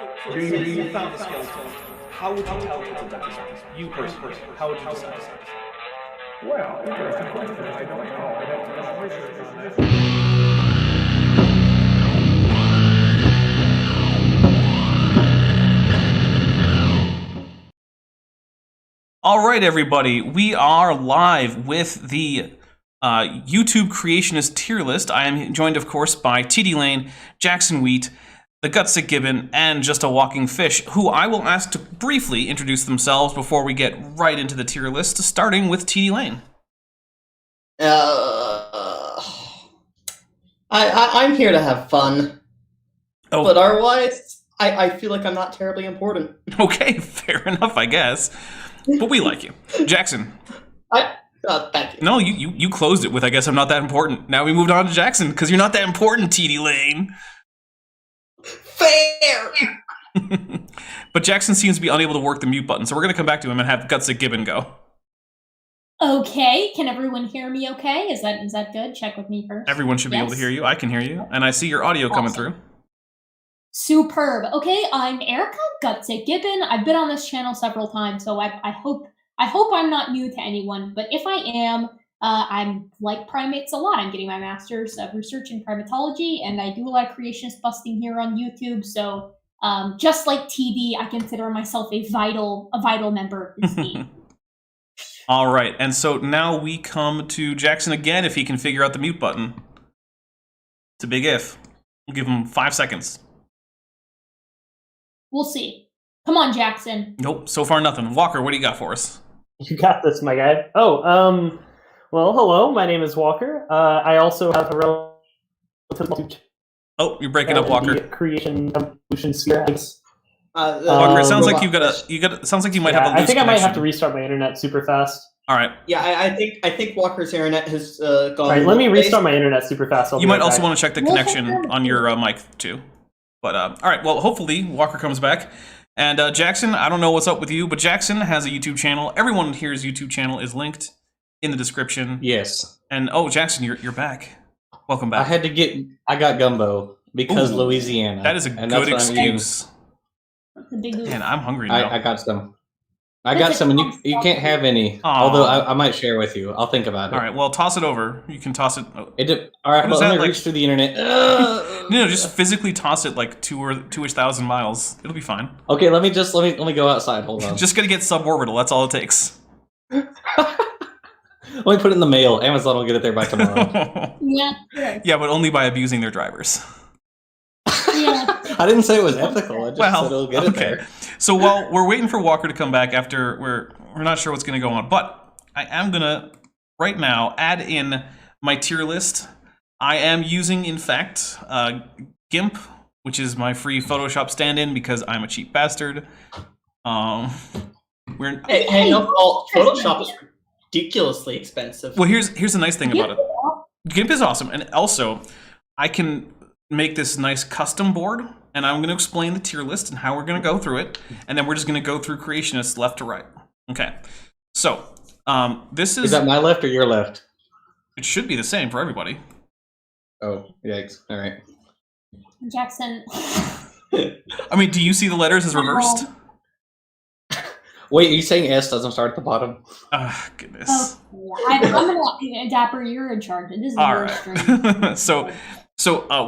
So you found the skeleton. How would you tell it's a Death? You personally, how would you decide? Well, interesting question. I don't know. I'd have to do some research on that. All right, everybody, we are live with the YouTube Creationist tier list. I am joined, of course, by TDlane, Jackson Wheat, the Gutsick Gibbon, and Just a Walking Fish, who I will ask to briefly introduce themselves before we get right into the tier list, starting with TDlane. I'm here to have fun. Oh. But otherwise, I feel like I'm not terribly important. Okay, fair enough, I guess. But we like you. Jackson. Thank you. No, you closed it with, I guess I'm not that important. Now we moved on to Jackson, because you're not that important, TDlane. Fair! But Jackson seems to be unable to work the mute button, so we're going to come back to him and have Gutsick Gibbon go. Okay, can everyone hear me okay? Is that good? Check with me first. Everyone should be able to hear you. I can hear you. And I see your audio coming through. Superb. Okay, I'm Erica Gutsick Gibbon. I've been on this channel several times, so I hope I'm not new to anyone. But if I am, I'm like primates a lot. I'm getting my master's of research in primatology, and I do a lot of creationist busting here on YouTube. So just like TD, I consider myself a vital member of this team. All right, and so now we come to Jackson again if he can figure out the mute button. It's a big if. We'll give him 5 seconds. We'll see. Come on, Jackson. Nope, so far nothing. Walker, what do you got for us? You got this, my guy. Oh, well, hello, my name is Walker. I also have a relatively... Oh, you're breaking up, Walker. Creation evolution sphere. Walker, it sounds like sounds like you might have a loose I think I might have to connection. restart my internet super fast. All right. Yeah, I think Walker's internet has gone... All right, let me restart my internet super fast. You might also want to check the connection on your mic, too. But, all right, well, hopefully Walker comes back. And Jackson, I don't know what's up with you, but Jackson has a YouTube channel. Everyone here's YouTube channel is linked in the description. Yes. And, oh, Jackson, you're back. Welcome back. I got gumbo because Louisiana. That is a good excuse. Man, I'm hungry now. I got some. I got some, and you can't have any. Aww. Although I might share with you. I'll think about it. All right, well, toss it over. You can toss it. Oh. All right, well, let me reach through the internet. No, just physically toss it like 2,000 miles. It'll be fine. Okay, let me go outside. Hold on. Just gotta get suborbital. That's all it takes. Let me put it in the mail. Amazon will get it there by tomorrow. Yeah, sure. Yeah, but only by abusing their drivers. Yeah. I didn't say it was ethical. I just said it'll get it there. So while we're waiting for Walker to come back after we're not sure what's going to go on, but I am going to right now add in my tier list. I am using, in fact, GIMP, which is my free Photoshop stand-in because I'm a cheap bastard. Hey, no, Photoshop is ridiculously expensive. Well, here's the nice thing about it. GIMP is awesome, and also I can make this nice custom board, and I'm going to explain the tier list and how we're going to go through it, and then we're just going to go through Creationists left to right. Okay, so this is... Is that my left or your left? It should be the same for everybody. Oh, yikes. All right. Jackson. I mean, do you see the letters as reversed? Wait, are you saying S doesn't start at the bottom? Goodness. Oh, yeah. I'm gonna Dapper. You're in charge. This is All your right. stream. So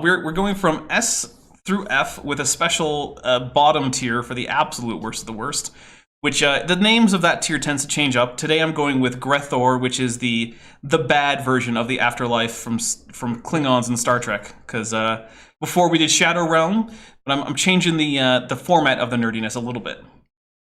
we're going from S through F with a special bottom tier for the absolute worst of the worst, which the names of that tier tends to change up. Today I'm going with Grethor, which is the bad version of the afterlife from Klingons in Star Trek. Because before we did Shadow Realm, but I'm changing the format of the nerdiness a little bit.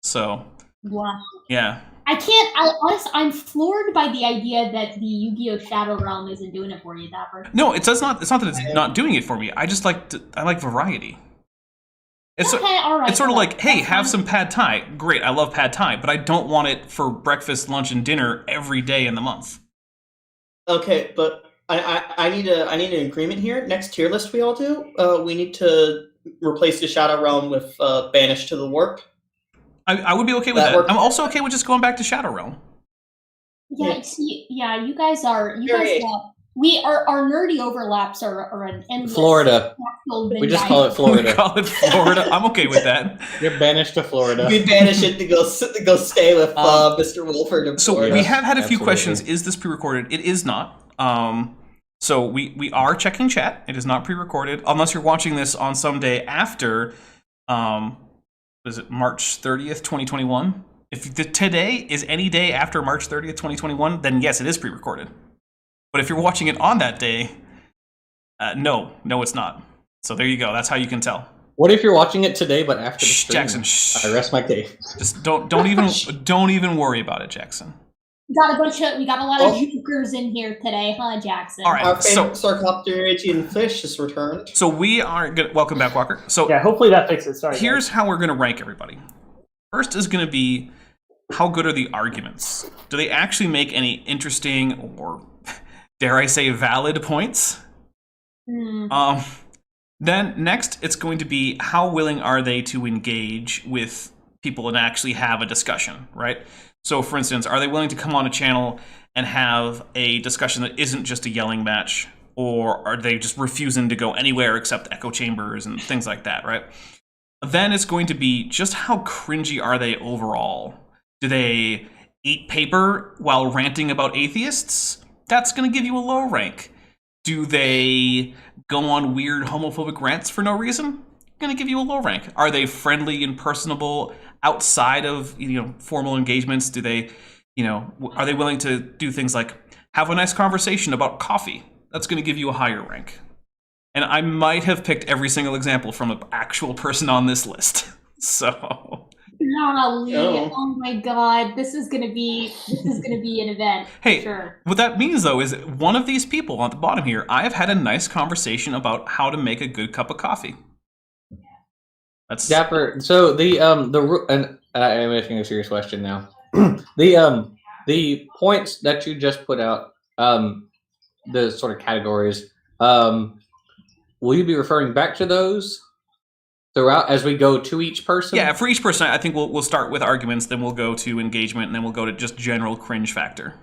So Wow. yeah. I'm floored by the idea that the Yu-Gi-Oh! Shadow Realm isn't doing it for you, Dapper. No, it's not that it's not doing it for me. I just I like variety. It's Okay, all right. It's sort of like, hey, That's have fine. some pad thai. Great, I love pad thai, but I don't want it for breakfast, lunch, and dinner every day in the month. Okay, but I need an agreement here. Next tier list we all do, we need to replace the Shadow Realm with Banish to the Warp. I would be okay with that. Works. I'm also okay with just going back to Shadow Realm. Yeah, see, yeah, you guys our nerdy overlaps are an endless. Florida. We just call it We Florida. call it Florida. I'm okay with that. You're banished to Florida. We banish it to go stay with Mr. Wolford in So Florida. we have had a few Absolutely. questions. Is this pre-recorded? It is not. So we are checking chat. It is not pre-recorded unless you're watching this on some day after. Is it March 30th, 2021? If today is any day after March 30th, 2021, then yes, it is pre-recorded. But if you're watching it on that day, no, it's not. So there you go. That's how you can tell. What if you're watching it today, but after the Shh, stream? Jackson, shh. I rest my case. Just don't even worry about it, Jackson. We got a lot of jokers in here today, huh, Jackson? All right. Our favorite Sarcopterigian fish has returned. So we are good. Welcome back, Walker. So Yeah, hopefully that fixes it. Sorry. here's guys. how we're going to rank everybody. First is going to be how good are the arguments? Do they actually make any interesting or, dare I say, valid points? Then next, it's going to be how willing are they to engage with people and actually have a discussion, right? So, for instance, are they willing to come on a channel and have a discussion that isn't just a yelling match, or are they just refusing to go anywhere except echo chambers and things like that, right? Then it's going to be just how cringy are they overall? Do they eat paper while ranting about atheists? That's going to give you a low rank. Do they go on weird homophobic rants for no reason? Going to give you a low rank. Are they friendly and personable outside of formal engagements? Do they, are they willing to do things like have a nice conversation about coffee? That's going to give you a higher rank. And I might have picked every single example from an actual person on this list. So. Golly, oh my God, this is gonna be an event. Hey, sure. What that means though is one of these people on the bottom here, I have had a nice conversation about how to make a good cup of coffee. That's Dapper. So and I am asking a serious question now. The points that you just put out, the sort of categories, will you be referring back to those throughout as we go to each person? Yeah, for each person, I think we'll start with arguments, then we'll go to engagement, and then we'll go to just general cringe factor.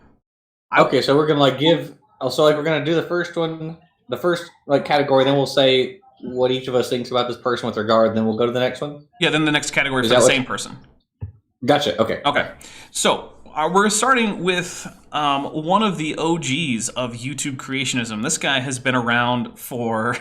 Okay, so we're gonna we're gonna do the first one, the first category, then we'll say what each of us thinks about this person with regard, and then we'll go to the next one. Yeah, then the next category Is for the that same person. Gotcha. Okay. Okay, so we're starting with one of the OGs of YouTube creationism. This guy has been around for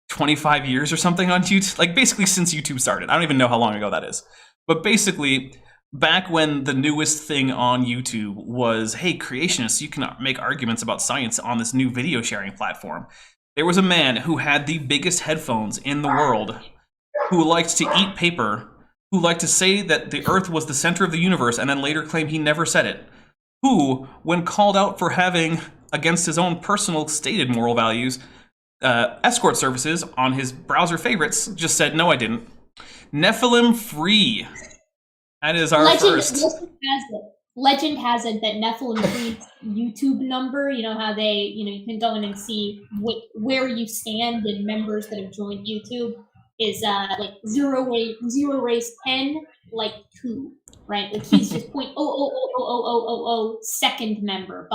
25 years or something on YouTube, like basically since YouTube started. I don't even know how long ago that is. But basically, back when the newest thing on YouTube was, hey, creationists, you can make arguments about science on this new video sharing platform. There was a man who had the biggest headphones in the world, who liked to eat paper, who liked to say that the Earth was the center of the universe and then later claim he never said it, who, when called out for having, against his own personal stated moral values, escort services on his browser favorites, just said, no, I didn't. NephilimFree. That is our first. Legend has it that NephilimFree's YouTube number, how they, you can go in and see where you stand in members that have joined YouTube, is like 0 race 10, like 2, right? Like he's just 0.0000000 second member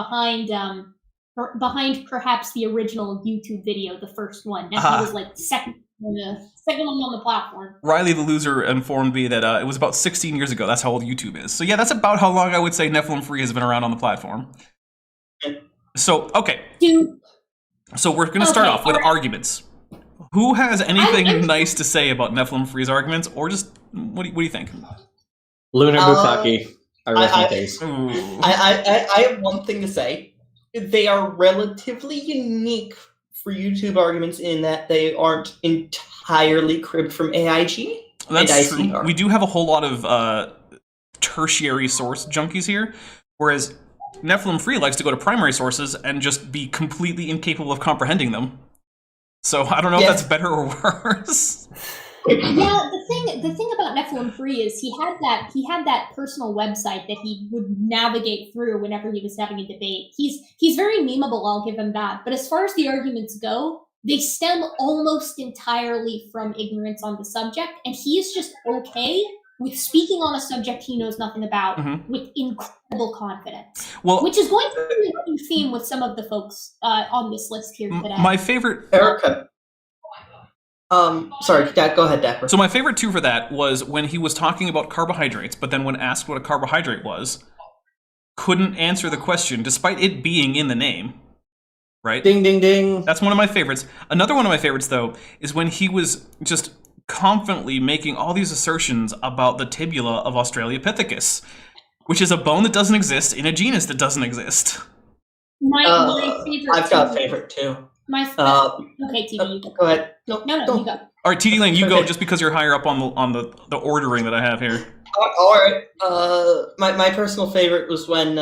behind perhaps the original YouTube video, the first one. Nephi was like second one on the platform. Riley the loser informed me that it was about 16 years ago. That's how old YouTube is. So yeah, that's about how long I would say NephilimFree has been around on the platform. So, okay. So we're going to start off with arguments. Who has anything nice to say about NephilimFree's arguments, or just, what do you think? Lunar Bukaki. I rest my case. I have one thing to say. They are relatively unique for YouTube arguments in that they aren't entirely cribbed from AIG. That's true. We do have a whole lot of tertiary source junkies here, whereas NephilimFree likes to go to primary sources and just be completely incapable of comprehending them. So I don't know if that's better or worse. Yeah, the thing about NephilimFree is he had that personal website that he would navigate through whenever he was having a debate. He's very memeable, I'll give him that. But as far as the arguments go, they stem almost entirely from ignorance on the subject, and he is just okay with speaking on a subject he knows nothing about with incredible confidence. Well, which is going to be a running theme with some of the folks on this list here today. My favorite... Erica. Sorry, go ahead, Dapper. So my favorite two for that was when he was talking about carbohydrates, but then when asked what a carbohydrate was, couldn't answer the question, despite it being in the name. Right? Ding, ding, ding. That's one of my favorites. Another one of my favorites, though, is when he was just confidently making all these assertions about the tibula of Australopithecus, which is a bone that doesn't exist in a genus that doesn't exist. My favorite. I've got a favorite too. Okay, TD, you go. Go ahead. No, you go. All right, TDlane, you go, just because you're higher up on the ordering that I have here. All right. My personal favorite was when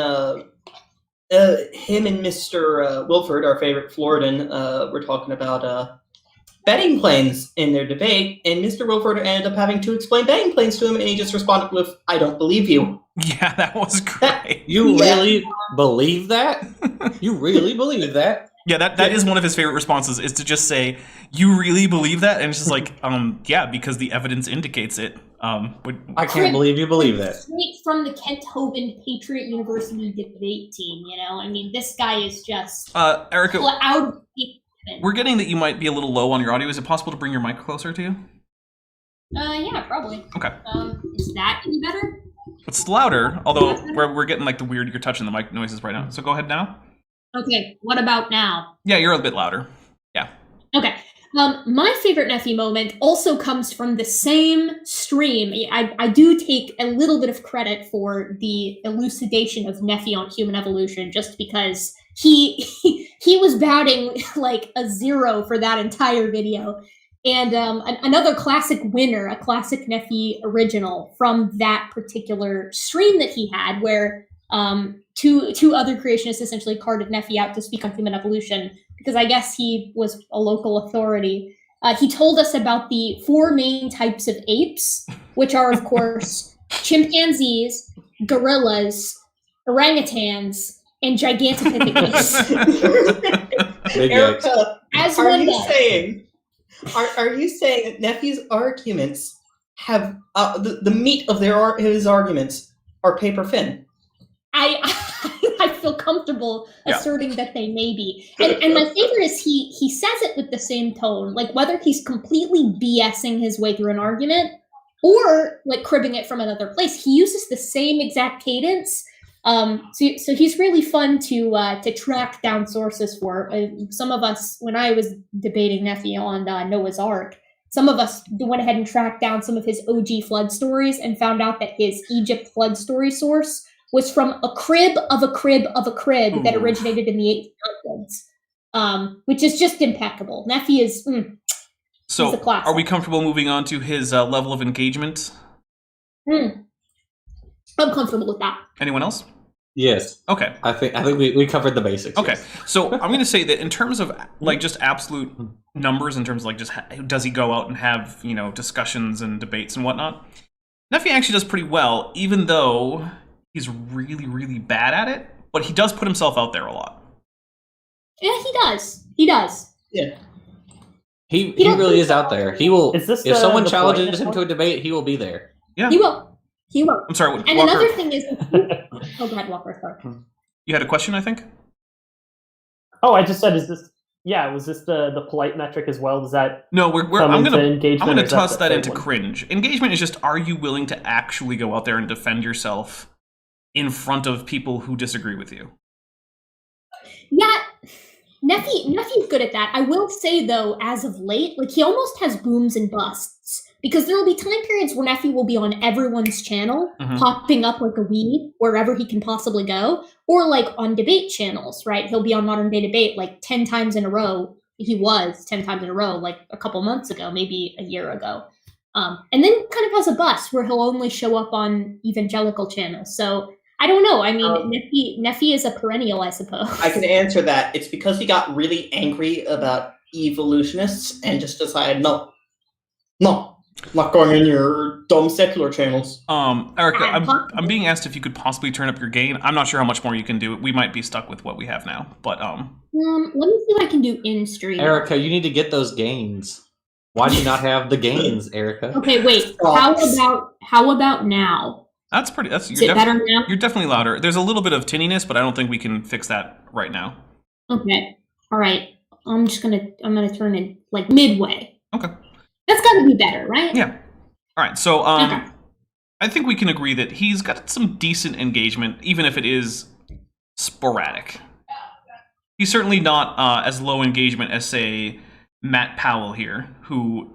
him and Mr. Wilford, our favorite Floridan, were talking about betting planes in their debate, and Mr. Wilford ended up having to explain betting planes to him, and he just responded with, "I don't believe you." Yeah, that was great. You really believe that? You really believe that? Yeah, that is one of his favorite responses, is to just say, "You really believe that?" And it's just like, yeah, because the evidence indicates it. I can't believe you believe that. Straight from the Kent Hovind Patriot University debate team, you know? I mean, this guy is just Erica, out. We're getting that you might be a little low on your audio. Is it possible to bring your mic closer to you? Yeah, probably. Okay. Is that any better? It's louder, although we're getting like the weird, you're touching the mic noises right now. So go ahead now. Okay, what about now? Yeah, you're a bit louder. Yeah. Okay. My favorite Nephi moment also comes from the same stream. I do take a little bit of credit for the elucidation of Nephi on human evolution, just because he was batting like a 0 for that entire video. And another classic winner, a classic Nephi original from that particular stream that he had, where two other creationists essentially carted Nephi out to speak on human evolution, because I guess he was a local authority. He told us about the 4 main types of apes, which are, of course, chimpanzees, gorillas, orangutans, and gigantopithecus. Erica, As are one you does. saying that Nephi's arguments have the meat of his arguments are paper thin? I feel comfortable asserting that they may be. And my favorite is he says it with the same tone, like whether he's completely BSing his way through an argument or like cribbing it from another place, he uses the same exact cadence. So he's really fun to track down sources for. Some of us, when I was debating Nephi on Noah's Ark, some of us went ahead and tracked down some of his OG flood stories and found out that his Egypt flood story source was from a crib of a crib of a crib that originated in the 1800s, which is just impeccable. Nephi is So, he's a classic. Are we comfortable moving on to his level of engagement? I'm comfortable with that. Anyone else? Yes. Okay. I think we covered the basics. Okay. Yes. So I'm going to say that in terms of like just absolute numbers, in terms of like just does he go out and have, discussions and debates and whatnot, Nephi actually does pretty well, even though he's really, really bad at it, but he does put himself out there a lot. Yeah, he does. He does. Yeah. He really is out there. He will. Is this if someone the challenges politeness him one? to a debate, he will be there. Yeah. He will. He will. I'm sorry, And Walker. another thing is, oh, go ahead, Walker. Sorry. You had a question, I think? Oh, I just said, was this the polite metric as well? Does that No, I'm into engagement, gonna or is that toss the that third into one? cringe. Engagement is just, are you willing to actually go out there and defend yourself in front of people who disagree with you? Yeah, Nephi's good at that. I will say, though, as of late, like, he almost has booms and busts. Because there will be time periods where Nephi will be on everyone's channel, popping up like a weed wherever he can possibly go, or like on debate channels, right? He'll be on Modern Day Debate like 10 times in a row. He was 10 times in a row, like a couple months ago, maybe a year ago. And then kind of has a bust where he'll only show up on evangelical channels. So I don't know. I mean, Nephi is a perennial, I suppose. I can answer that. It's because he got really angry about evolutionists and just decided, no, not going in your dumb secular channels. Erica, I'm being asked if you could possibly turn up your gain. I'm not sure how much more you can do. We might be stuck with what we have now, but let me see what I can do in stream. Erica, you need to get those gains. Why do you not have the gains, Erica? Okay, wait. How about now? That's pretty. That's Is it better now? You're definitely louder. There's a little bit of tinniness, but I don't think we can fix that right now. Okay. All right. I'm gonna turn it like midway. Okay. That's gotta be better, right? Yeah. All right. So Okay. I think we can agree that he's got some decent engagement, even if it is sporadic. He's certainly not as low engagement as, say, Matt Powell here, who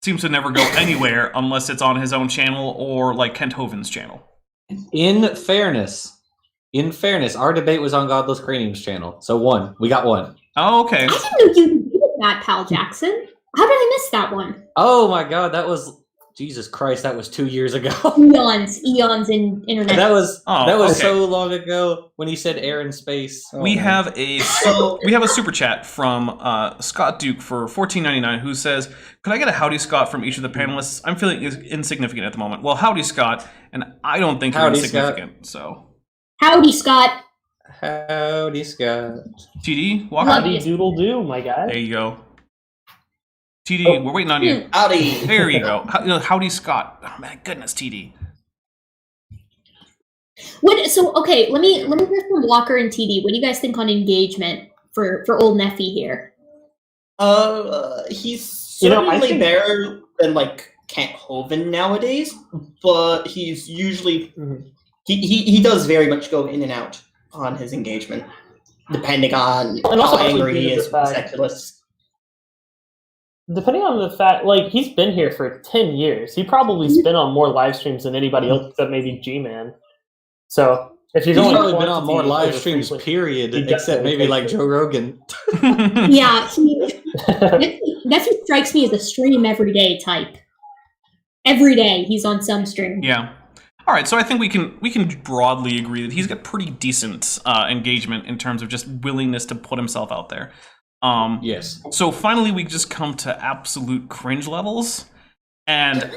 seems to never go anywhere unless it's on his own channel or like Kent Hovind's channel. In fairness, our debate was on Godless Cranium's channel. So we got one. Oh, okay. I didn't know you did that, Pal Jackson. How did I miss that one? Oh my God, that was Jesus Christ. That was 2 years ago. Eons in internet. that was okay. so long ago when he said air and space. Oh, We man. have a super chat from Scott Duke for $14.99 who says, "Could I get a howdy Scott from each of the panelists? I'm feeling insignificant at the moment." Well, howdy Scott, and I don't think you're Howdy, insignificant. So, Howdy, Scott. Howdy, Scott. TD, Walker. Howdy doodle do, my guy. There you go. TD, we're waiting on you. Howdy. There you go. Howdy Scott. Oh my goodness, TD. Okay, let me hear from Walker and TD. What do you guys think on engagement for old Nephi here? He's You know, I certainly think- better than like Kent Hovind nowadays, but he's usually he does very much go in and out on his engagement, depending on And also how angry due he to is the fact- with secularists. Depending on the fact, like, he's been here for 10 years. He probably's been on more live streams than anybody else except maybe G-Man. So, if you're He's going probably been on more quantity live over streams, frequency- period, he except definitely maybe like takes Joe Rogan. Yeah, Nephi strikes me as a stream every day type. Every day he's on some stream. Yeah. All right, so I think we can broadly agree that he's got pretty decent engagement in terms of just willingness to put himself out there. Yes. So finally, we just come to absolute cringe levels, and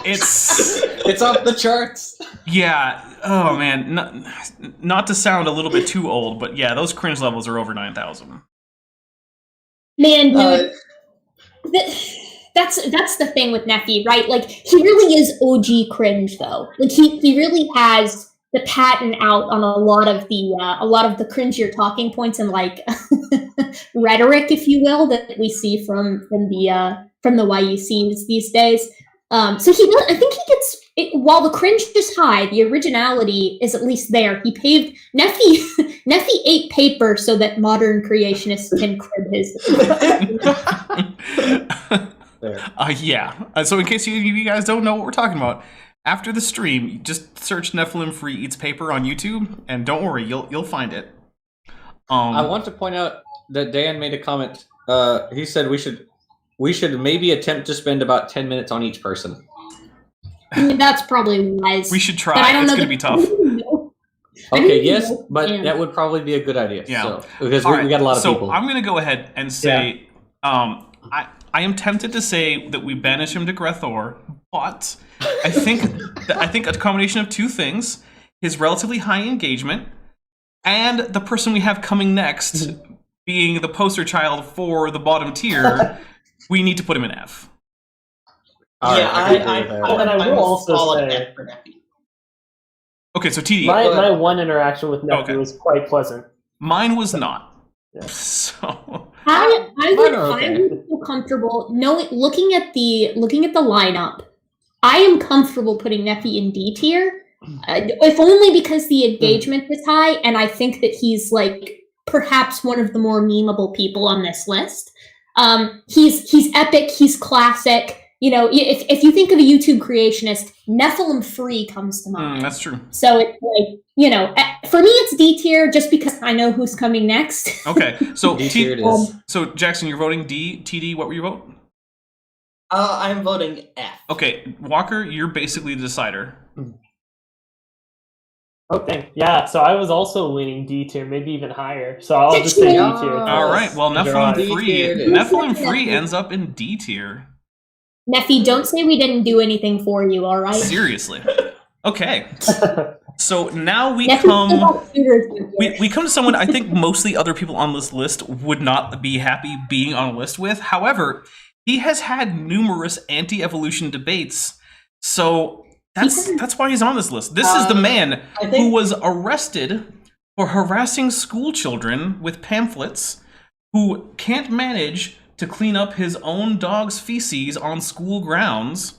It's off the charts. yeah. Oh man, not to sound a little bit too old, but yeah, those cringe levels are over 9,000. Man, dude, that's the thing with Nephi, right? Like, he really is OG cringe, though. Like, he really has the patent out on a lot of the cringier talking points and like rhetoric, if you will, that we see from the YUCs these days. So I think he gets it, while the cringe is high, the originality is at least there. He paved Nephi ate paper so that modern creationists can crib his. Yeah. So in case you guys don't know what we're talking about, after the stream, just search NephilimFree eats paper on YouTube, and don't worry, you'll find it. I want to point out that Dan made a comment. He said we should maybe attempt to spend about 10 minutes on each person. I mean, that's probably wise. We should But try. I don't It's know going to be tough. Okay, yes, know. but Yeah. that would probably be a good idea. Yeah. So, because All we right, got a lot of so people. I'm going to go ahead and say, I am tempted to say that we banish him to Grethor, but I think a combination of two things: his relatively high engagement, and the person we have coming next being the poster child for the bottom tier. We need to put him in F. All Yeah, right, I agree with that. And I will I'm also solid say- F for Nephi. Okay, so TD, My one interaction with Nephi Okay. was quite pleasant. mine was not. Yeah. So I Mine would are okay. feel comfortable looking at the lineup. I am comfortable putting Nephi in D tier, if only because the engagement is high, and I think that he's like perhaps one of the more memeable people on this list. He's epic. He's classic. You know, if you think of a YouTube creationist, NephilimFree comes to mind. that's true. So it's like, you know, for me it's D tier just because I know who's coming next. Okay, so D tier it is. So Jackson, you're voting D. TD, what were you vote? I'm voting F. Okay, Walker, you're basically the decider. Okay, yeah, so I was also leaning D tier, maybe even higher. So I'll just say D tier. All right, well, D tier it is. NephilimFree ends up in D tier. Nephi, don't say we didn't do anything for you, all right? Seriously. Okay, so now we Nephi come. still got shooters with you. We come to someone I think mostly other people on this list would not be happy being on a list with. However, He has had numerous anti-evolution debates, so that's why he's on this list. This is the man who was arrested for harassing school children with pamphlets, who can't manage to clean up his own dog's feces on school grounds.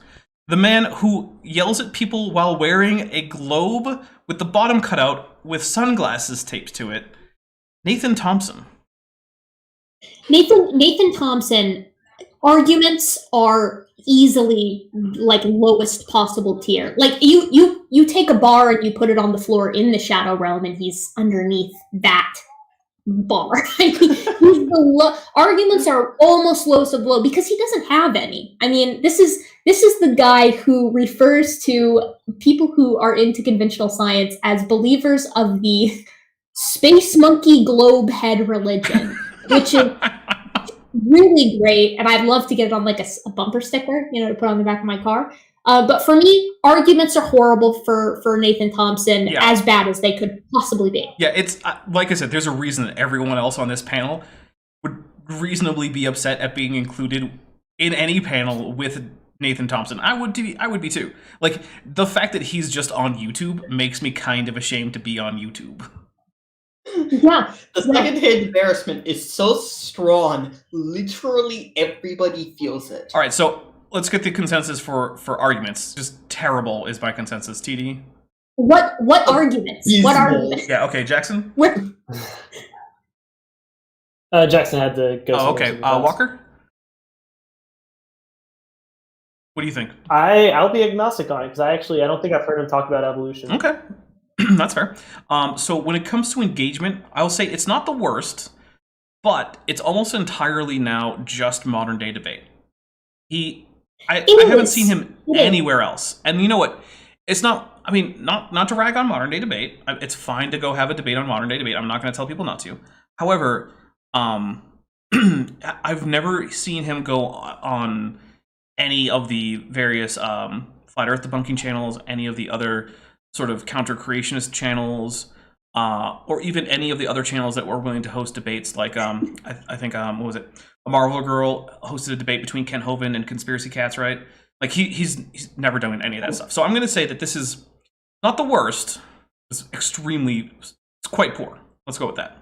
The man who yells at people while wearing a globe with the bottom cut out with sunglasses taped to it. Nathan Thompson. Nathan Thompson, arguments are easily like lowest possible tier. Like you take a bar and you put it on the floor in the Shadow Realm and he's underneath that bar. Arguments are almost lowest of low because he doesn't have any. I mean, this is the guy who refers to people who are into conventional science as believers of the space monkey globe head religion, which is really great, and I'd love to get it on like a bumper sticker, to put on the back of my car. But for me, arguments are horrible for Nathan Thompson, as bad as they could possibly be. Yeah, it's like I said, there's a reason that everyone else on this panel would reasonably be upset at being included in any panel with Nathan Thompson. I would be too. Like, the fact that he's just on YouTube makes me kind of ashamed to be on YouTube. Yeah. The second-hand embarrassment is so strong, literally everybody feels it. All right, so let's get the consensus for arguments. Just terrible is my consensus. TD? What arguments? What arguments? Yeah, okay, Jackson? Jackson had to go. Oh, okay. Walker? What do you think? I'll be agnostic on it, because I don't think I've heard him talk about evolution. Okay. That's fair. So when it comes to engagement, I'll say it's not the worst, but it's almost entirely now just modern day debate. I haven't seen him anywhere else. And you know what? It's not, I mean, not to rag on modern day debate. It's fine to go have a debate on modern day debate. I'm not going to tell people not to. However, I've never seen him go on any of the various Flat Earth debunking channels, any of the other sort of counter-creationist channels, or even any of the other channels that were willing to host debates, like I think what was it? A Marvel Girl hosted a debate between Ken Hovind and Conspiracy Cats, right? Like he's never done any of that stuff. So I'm going to say that this is not the worst. It's quite poor. Let's go with that.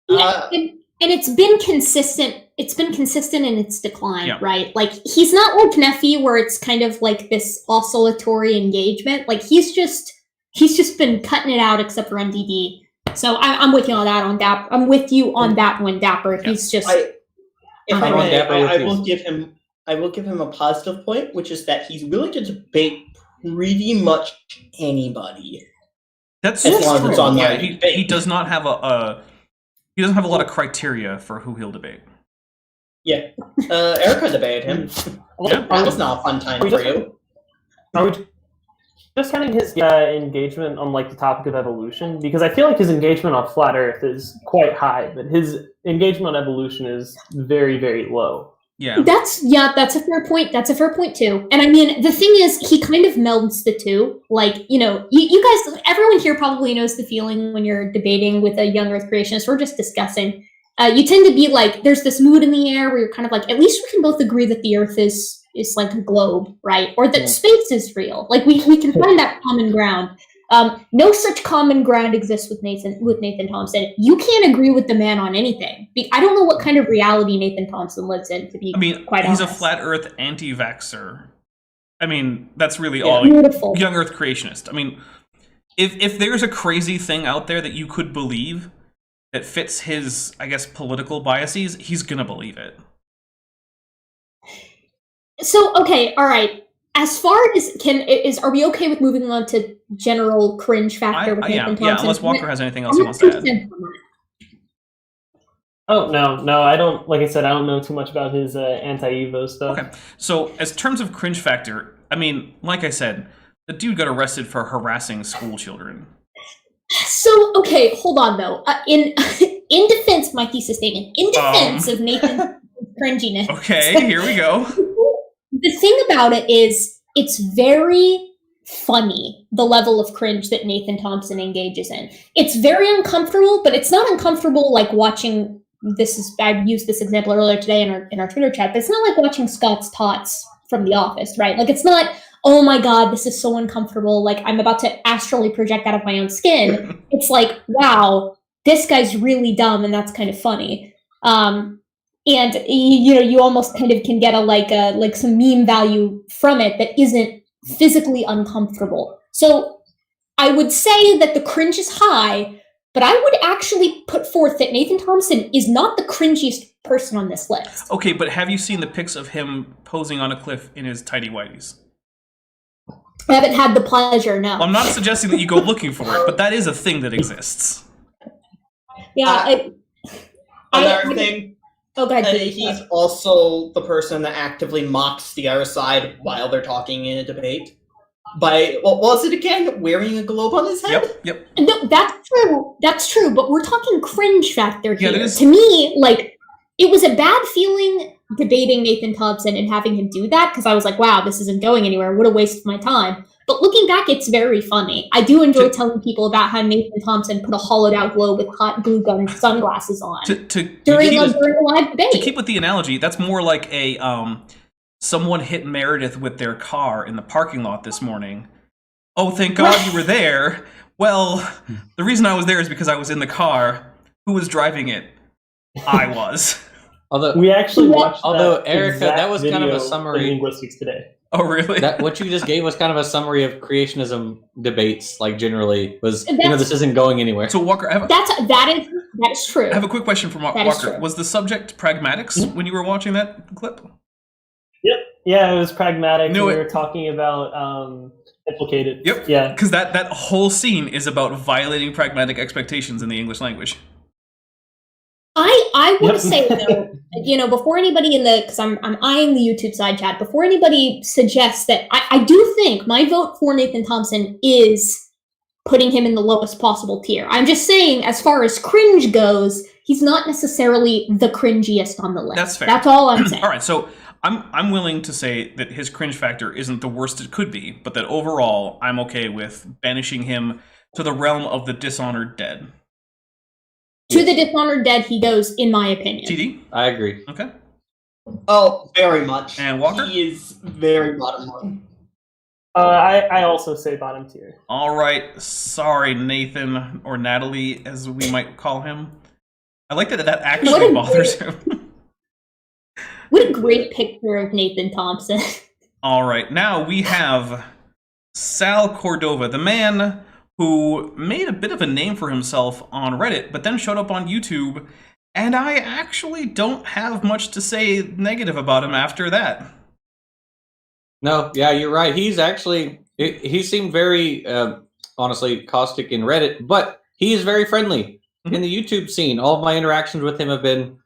And it's been consistent. It's been consistent in its decline, right? Like, he's not like Nephi, where it's kind of like this oscillatory engagement. Like, he's just been cutting it out, except for MDD. So I'm with you on that. I'm with you on that one, Dapper. He's just. I will give him a positive point, which is that he's willing to debate pretty much anybody. That's as long as it's on there. He does not have he doesn't have a lot of criteria for who he'll debate. Yeah, Erica debated him. That was not a fun time for you. Are we just counting his engagement on like the topic of evolution? Because I feel like his engagement on Flat Earth is quite high, but his engagement on evolution is very, very low. Yeah. That's a fair point. That's a fair point too. And I mean, the thing is, he kind of melds the two. Like, you guys, everyone here probably knows the feeling when you're debating with a young Earth creationist or just discussing. You tend to be like, there's this mood in the air where you're kind of like, at least we can both agree that the Earth is like a globe, right? Or that space is real. Like, we can find that common ground. No such common ground exists with Nathan Thompson. You can't agree with the man on anything. I don't know what kind of reality Nathan Thompson lives in, to be quite honest. He's a flat Earth anti-vaxxer. I mean, that's really all. Beautiful. Young Earth creationist. I mean, if there's a crazy thing out there that you could believe that fits his, I guess, political biases, he's gonna believe it. So, okay, all right. As far as are we okay with moving on to general cringe factor with Nathan Thompson? Yeah, unless Walker has anything else he wants to add. Oh, no, I don't, like I said, I don't know too much about his anti-Evo stuff. Okay, so as terms of cringe factor, I mean, like I said, the dude got arrested for harassing school children. So, okay, hold on though. In defense, my thesis statement, in defense of Nathan's cringiness. Okay, here we go. The thing about it is, it's very funny, the level of cringe that Nathan Thompson engages in. It's very uncomfortable, but it's not uncomfortable like watching I've used this example earlier today in our Twitter chat, but it's not like watching Scott's Tots from The Office, right? Like, it's not, oh my god, this is so uncomfortable, like I'm about to astrally project out of my own skin. It's like, wow, this guy's really dumb, and that's kind of funny. And you almost kind of can get like some meme value from it that isn't physically uncomfortable. So I would say that the cringe is high, but I would actually put forth that Nathan Thompson is not the cringiest person on this list. Okay, but have you seen the pics of him posing on a cliff in his tidy whities? I haven't had the pleasure, no. Well, I'm not suggesting that you go looking for it, but that is a thing that exists. Yeah, Another thing, oh, go ahead. he's also the person that actively mocks the other side while they're talking in a debate. By, what was it again? Wearing a globe on his head? Yep. No, that's true, but we're talking cringe factor here. Yeah, that is. To me, like, it was a bad feeling debating Nathan Thompson and having him do that, because I was like, wow, this isn't going anywhere. What a waste of my time. But looking back, it's very funny. I do enjoy telling people about how Nathan Thompson put a hollowed out globe with hot glue gun sunglasses on during a live debate. To keep with the analogy, that's more like a someone hit Meredith with their car in the parking lot this morning. Oh, thank God you were there. Well, the reason I was there is because I was in the car. Who was driving it? I was. Although We actually watched Erica, that was kind of a summary. Linguistics today. Oh, really? What you just gave was kind of a summary of creationism debates, like generally was, this isn't going anywhere. So Walker, that is true. I have a quick question for That is Walker. true. Was the subject pragmatics when you were watching that clip? Yep. Yeah, it was pragmatic. Knew We it. were talking about implicated. Yep. Yeah. Because that whole scene is about violating pragmatic expectations in the English language. I want to Yep. say though, before anybody because I'm eyeing the YouTube side chat, before anybody suggests that, I do think my vote for Nathan Thompson is putting him in the lowest possible tier. I'm just saying, as far as cringe goes, he's not necessarily the cringiest on the list. That's fair. That's all I'm saying. All right, so I'm willing to say that his cringe factor isn't the worst it could be, but that overall I'm okay with banishing him to the realm of the dishonored dead. To the dishonored dead he goes, in my opinion. TD? I agree. Okay. Oh, very much. And Walker? He is very bottom one. I also say bottom tier. All right. Sorry, Nathan, or Natalie, as we might call him. I like that actually bothers him. What a great picture of Nathan Thompson. All right. Now we have Sal Cordova, the man who made a bit of a name for himself on Reddit, but then showed up on YouTube, and I actually don't have much to say negative about him after that. No, yeah, you're right. He's actually, he seemed very, honestly, caustic in Reddit, but he is very friendly in the YouTube scene. All of my interactions with him have been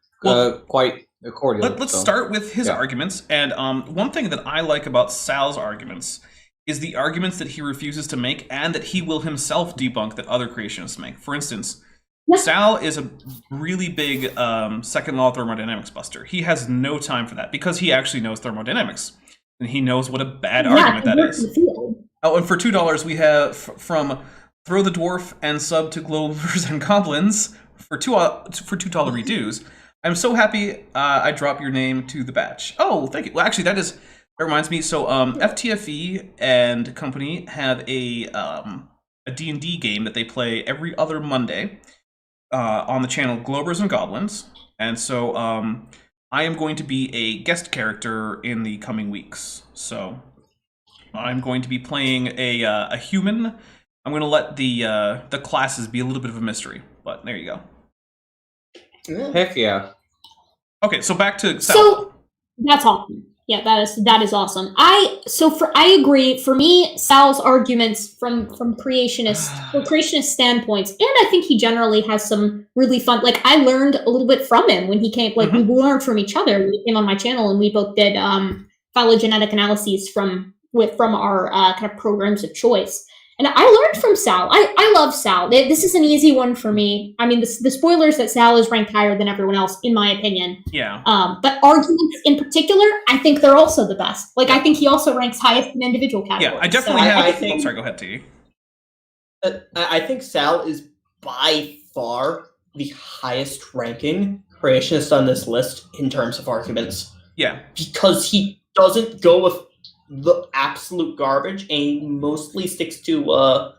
quite cordial. Let's start with his arguments, and one thing that I like about Sal's arguments is the arguments that he refuses to make and that he will himself debunk that other creationists make. For instance, Sal is a really big second law thermodynamics buster. He has no time for that because he actually knows thermodynamics. And he knows what a bad argument that is. Oh, and for $2 we have from Throw the Dwarf and sub to Globers and Goblins for $2 redos. I'm so happy I dropped your name to the batch. Oh, thank you. Well, actually, that reminds me. So, FTFE and company have a D&D game that they play every other Monday on the channel Globers and Goblins. And so, I am going to be a guest character in the coming weeks. So, I'm going to be playing a human. I'm going to let the classes be a little bit of a mystery. But there you go. Heck yeah. Okay, so back to Sal. So that's awesome. Yeah, that is awesome. I agree. For me, Sal's arguments from creationist standpoints, and I think he generally has some really fun. Like, I learned a little bit from him when he came. Like, we learned from each other. He came on my channel, and we both did phylogenetic analyses from our kind of programs of choice. And I learned from Sal. I love Sal. This is an easy one for me. I mean, the spoilers that Sal is ranked higher than everyone else, in my opinion. Yeah. But arguments in particular, I think they're also the best. Like, I think he also ranks highest in individual categories. Yeah, I definitely have. Sorry, go ahead, T. I think Sal is by far the highest ranking creationist on this list in terms of arguments. Yeah. Because he doesn't go with the absolute garbage, and he mostly sticks to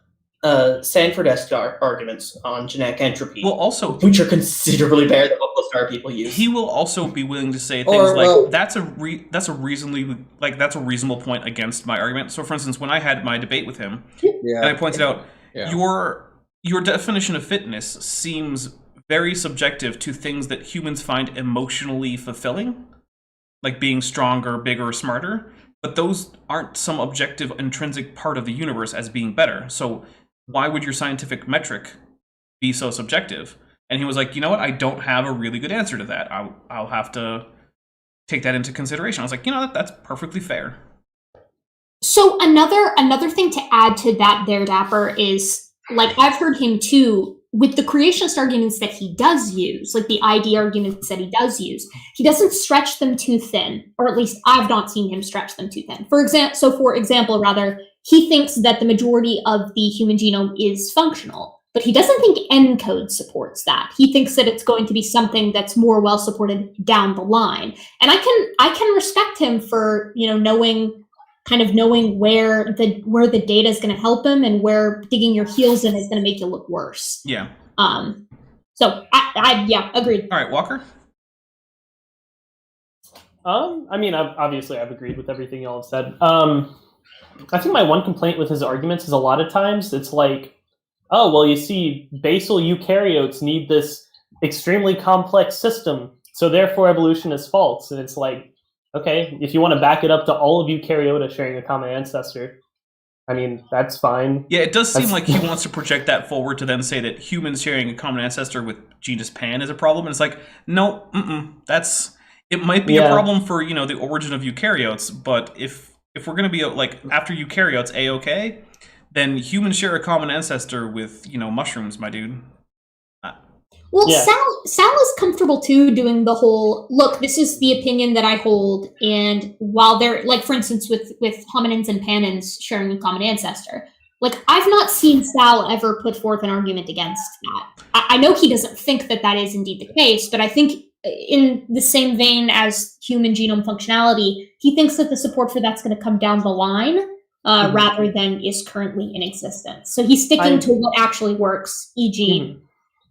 Sanford-esque arguments on genetic entropy, Well, also, which are considerably better than what most other people use. he will also be willing to say things like that's a reasonable point against my argument. So, for instance, when I had my debate with him, and I pointed out your definition of fitness seems very subjective to things that humans find emotionally fulfilling, like being stronger, bigger, smarter. But those aren't some objective, intrinsic part of the universe as being better. So why would your scientific metric be so subjective? And he was like, you know what? I don't have a really good answer to that. I'll have to take that into consideration. I was like, you know, that's perfectly fair. So another thing to add to that there, Dapper, is, like, I've heard him too, with the creationist arguments that he does use, like the ID arguments that he does use, he doesn't stretch them too thin, or at least I've not seen him stretch them too thin. For example, he thinks that the majority of the human genome is functional, but he doesn't think ENCODE supports that. He thinks that it's going to be something that's more well supported down the line. And I can respect him for, you know, knowing where the data is going to help him and where digging your heels in is going to make you look worse. Yeah. So I agreed. All right, Walker. I mean, obviously I've agreed with everything y'all have said. I think my one complaint with his arguments is a lot of times it's like, oh, well, you see, basal eukaryotes need this extremely complex system, so therefore evolution is false. And it's like, okay, if you want to back it up to all of eukaryota sharing a common ancestor, I mean, that's fine. Yeah, it does seem like he wants to project that forward to then say that humans sharing a common ancestor with genus Pan is a problem. And it's like, no, it might be a problem for, you know, the origin of eukaryotes, but if we're going to be like after eukaryotes, A-okay, then humans share a common ancestor with, you know, mushrooms, my dude. Well, yeah. Sal is comfortable too doing the whole, look, this is the opinion that I hold, and while they're, like, for instance, with hominins and panins sharing a common ancestor, like, I've not seen Sal ever put forth an argument against that. I know he doesn't think that that is indeed the case, but I think in the same vein as human genome functionality, he thinks that the support for that's going to come down the line rather than is currently in existence. So he's sticking to what actually works, e.g.,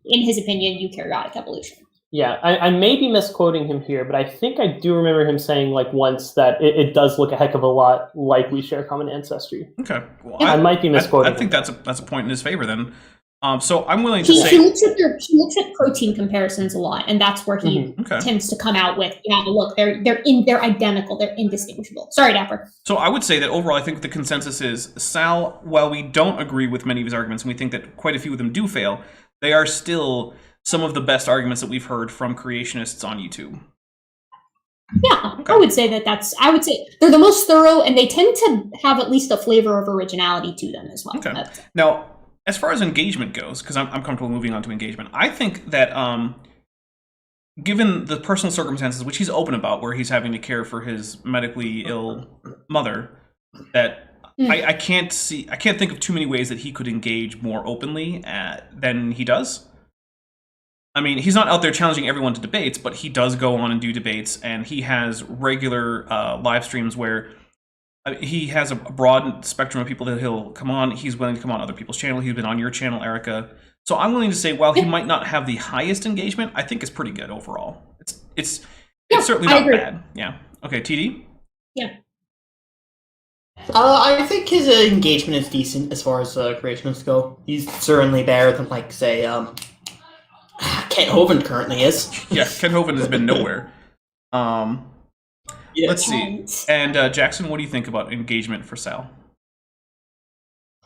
in his opinion, eukaryotic evolution. Yeah, I may be misquoting him here, but I think I do remember him saying, like, once that it does look a heck of a lot like we share common ancestry. Okay, well, I might be misquoting. I think that's a point in his favor then. So I'm willing to say he looks at protein comparisons a lot, and that's where he tends to come out with, yeah, look, they're identical, they're indistinguishable. Sorry, Dapper. So I would say that overall, I think the consensus is Sal, while we don't agree with many of his arguments, and we think that quite a few of them do fail, they are still some of the best arguments that we've heard from creationists on YouTube. Yeah, okay. I would say they're the most thorough, and they tend to have at least a flavor of originality to them as well. Okay. Now, as far as engagement goes, because I'm comfortable moving on to engagement, I think that given the personal circumstances, which he's open about, where he's having to care for his medically ill mother, that I can't think of too many ways that he could engage more openly than he does. I mean, he's not out there challenging everyone to debates, but he does go on and do debates, and he has regular live streams where he has a broad spectrum of people that he'll come on. He's willing to come on other people's channel. He's been on your channel, Erica. So I'm willing to say, while he might not have the highest engagement, I think it's pretty good overall. It's certainly not bad. Yeah. Okay, TD? Yeah. I think his engagement is decent as far as creationists go. He's certainly better than, like, say, Kent Hovind currently is. Yeah, Kent Hovind has been nowhere. Yes. Let's see. And Jackson, what do you think about engagement for Sal?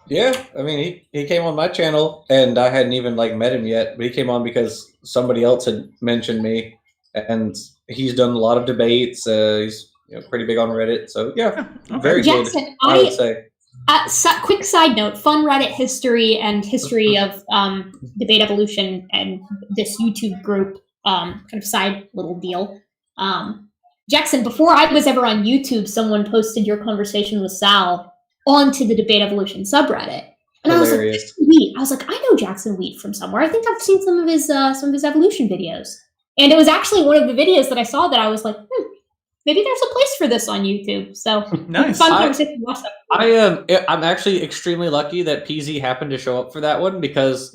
Yeah, I mean, he came on my channel, and I hadn't even, like, met him yet, but he came on because somebody else had mentioned me, and he's done a lot of debates. He's pretty big on Reddit, so yeah, very Jackson, good, I would say. Quick side note, fun Reddit history and history of debate evolution and this YouTube group, kind of side little deal. Jackson, before I was ever on YouTube, someone posted your conversation with Sal onto the debate evolution subreddit. And Hilarious. I was like, I know Jackson Wheat from somewhere. I think I've seen some of his evolution videos. And it was actually one of the videos that I saw that I was like, maybe there's a place for this on YouTube. So Nice. fun conversation to watch that. I'm actually extremely lucky that PZ happened to show up for that one because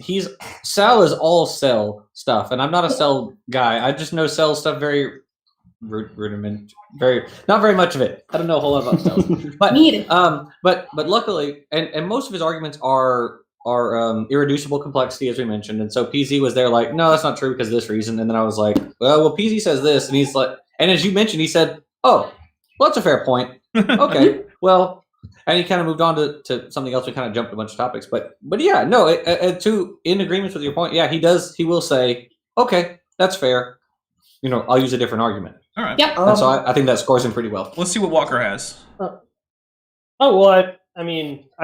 Sal is all Cell stuff, and I'm not a Cell guy. I just know Cell stuff very rudiment, not very much of it. I don't know a whole lot about Cell, but but luckily, and most of his arguments are irreducible complexity, as we mentioned, and so PZ was there like, no, that's not true because of this reason, and then I was like, well, PZ says this, and he's like, and as you mentioned, he said, oh, well, that's a fair point. Okay, well, and he kind of moved on to something else. We kind of jumped a bunch of topics, but yeah, no, in agreement with your point, yeah, he will say, okay, that's fair. I'll use a different argument. All right. Yep. And so I think that scores him pretty well. Let's see what Walker has. I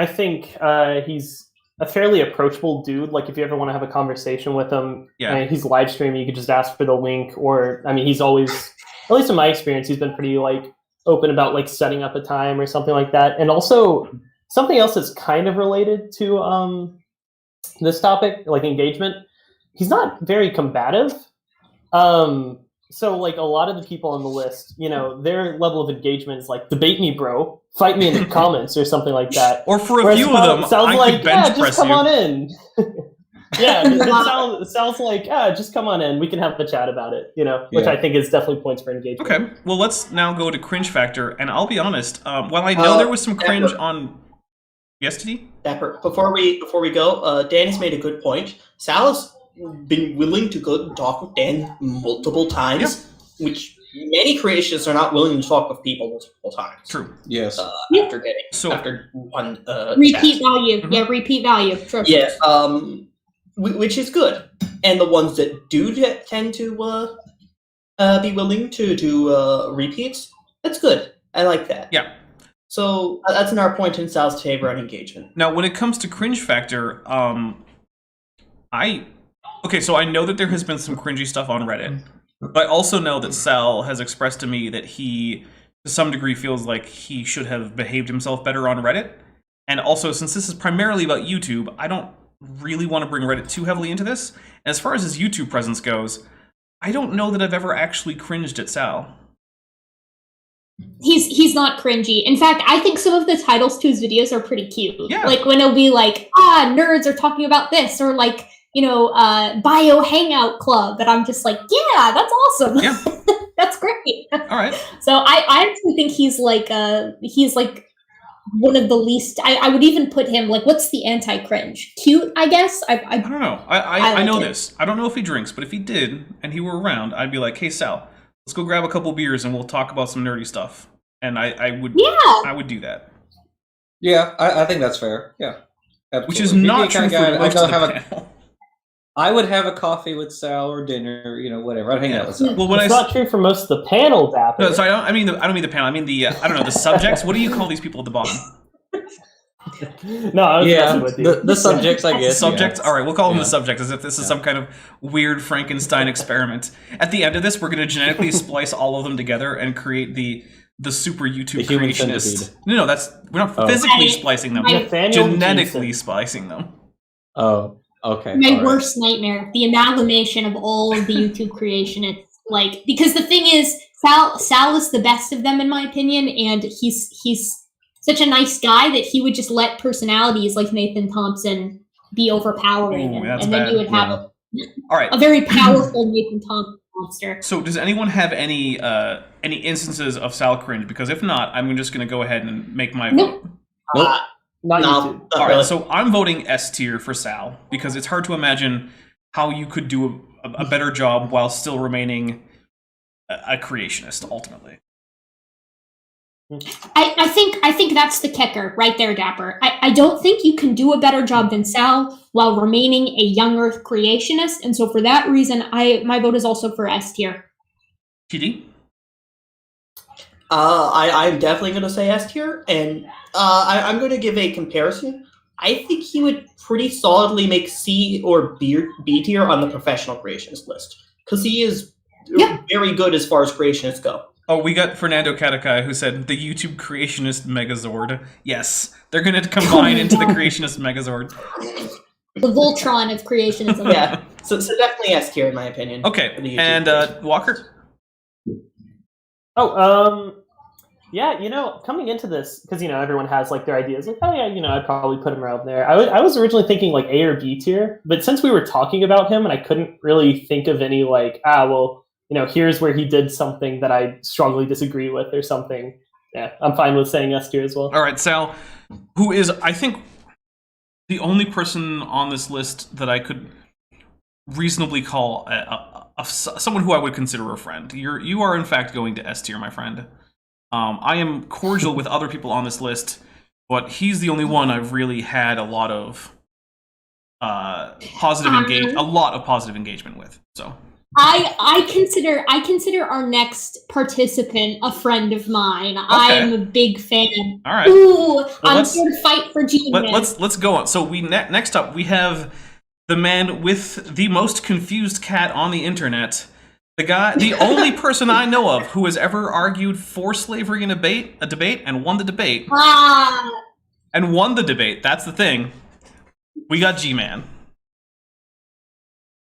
think he's a fairly approachable dude. Like, if you ever want to have a conversation with him, he's live streaming, you could just ask for the link, or, he's always, at least in my experience, he's been pretty, open about, setting up a time or something like that. And also, something else that's kind of related to this topic, engagement, he's not very combative. So, a lot of the people on the list, their level of engagement is debate me, bro. Fight me in the comments or something like that. Or for a few of them, I could bench press just come you. on in. Sal's like, just come on in. We can have a chat about it, which I think is definitely points for engagement. Okay, well, let's now go to cringe factor. And I'll be honest, while I know there was some cringe on... Yes, TD? Dapper, before we go, Dan has made a good point. Sal has been willing to go and talk with Dan multiple times, which many creationists are not willing to talk with people multiple times. True. Yes. After one Repeat chat. value. Mm-hmm. Yeah, repeat value. Sure. Yeah, which is good. And the ones that do tend to be willing to do repeats, that's good. I like that. Yeah. So that's another point in Sal's favor on engagement. Now, when it comes to cringe factor, so I know that there has been some cringy stuff on Reddit, but I also know that Sal has expressed to me that he, to some degree, feels like he should have behaved himself better on Reddit. And also, since this is primarily about YouTube, I don't really want to bring Reddit too heavily into this. And as far as his YouTube presence goes, I don't know that I've ever actually cringed at Sal. He's not cringy. In fact, I think some of the titles to his videos are pretty cute. Yeah. When it'll be nerds are talking about this, or bio hangout club, and I'm just like, yeah, that's awesome. Yeah. That's great. All right. So I actually think he's one of the least. I would even put him what's the anti-cringe? Cute, I guess. I don't know. I know this. I don't know if he drinks, but if he did and he were around, I'd be like, hey Sal, let's go grab a couple beers and we'll talk about some nerdy stuff. And I would do that. Yeah, I think that's fair. Yeah. Absolutely. Which is not true for most of the panel. I would have a coffee with Sal or dinner, whatever. I'd hang out with Sal. Well, it's not true for most of the panel, Dapper. No, sorry, I don't mean the panel. I mean the subjects. What do you call these people at the bottom? No, I was messing with you. The subjects, I guess. Subjects? Yeah. All right, we'll call them the subjects, as if this is some kind of weird Frankenstein experiment. At the end of this, we're going to genetically splice all of them together and create the super YouTube Creationist. No, we're not physically splicing them. Genetically splicing them. Oh. Okay. My worst nightmare, the amalgamation of all of the YouTube Creationists. Because the thing is, Sal is the best of them in my opinion, and he's such a nice guy that he would just let personalities like Nathan Thompson be overpowering, and then you would have a very powerful Nathan Thompson monster. So, does anyone have any instances of Sal cringe? Because if not, I'm just going to go ahead and make my vote. Nope. Not YouTube. All right, so I'm voting S tier for Sal because it's hard to imagine how you could do a better job while still remaining a creationist ultimately. I think that's the kicker right there, Dapper. I don't think you can do a better job than Sal while remaining a young Earth creationist, and so for that reason, my vote is also for S tier. TD? I'm definitely going to say S tier, and I'm going to give a comparison. I think he would pretty solidly make C or B tier on the professional creationist list, because he is very good as far as creationists go. Oh, we got Fernando Katakai who said the YouTube Creationist Megazord. Yes, they're going to combine into the Creationist Megazord. The Voltron of creationism. Yeah. So definitely S tier in my opinion. for the Okay, YouTube and creation. Walker? Yeah, coming into this, because, everyone has, like, their ideas, like, oh, yeah, I'd probably put him around there. I was originally thinking, like, A or B tier, but since we were talking about him and I couldn't really think of any, like, here's where he did something that I strongly disagree with or something, yeah, I'm fine with saying S tier as well. All right, Sal, who is, I think, the only person on this list that I could reasonably call someone who I would consider a friend. You are, in fact, going to S tier, my friend. I am cordial with other people on this list, but he's the only one I've really had a lot of positive engagement with. So I consider our next participant a friend of mine. Okay. I am a big fan. All right. Ooh, Well, I'm here to fight for G-Man. let's go on. So next up we have the man with the most confused cat on the internet. The only person I know of who has ever argued for slavery in a debate and won the debate. And won the debate. That's the thing. We got G-Man.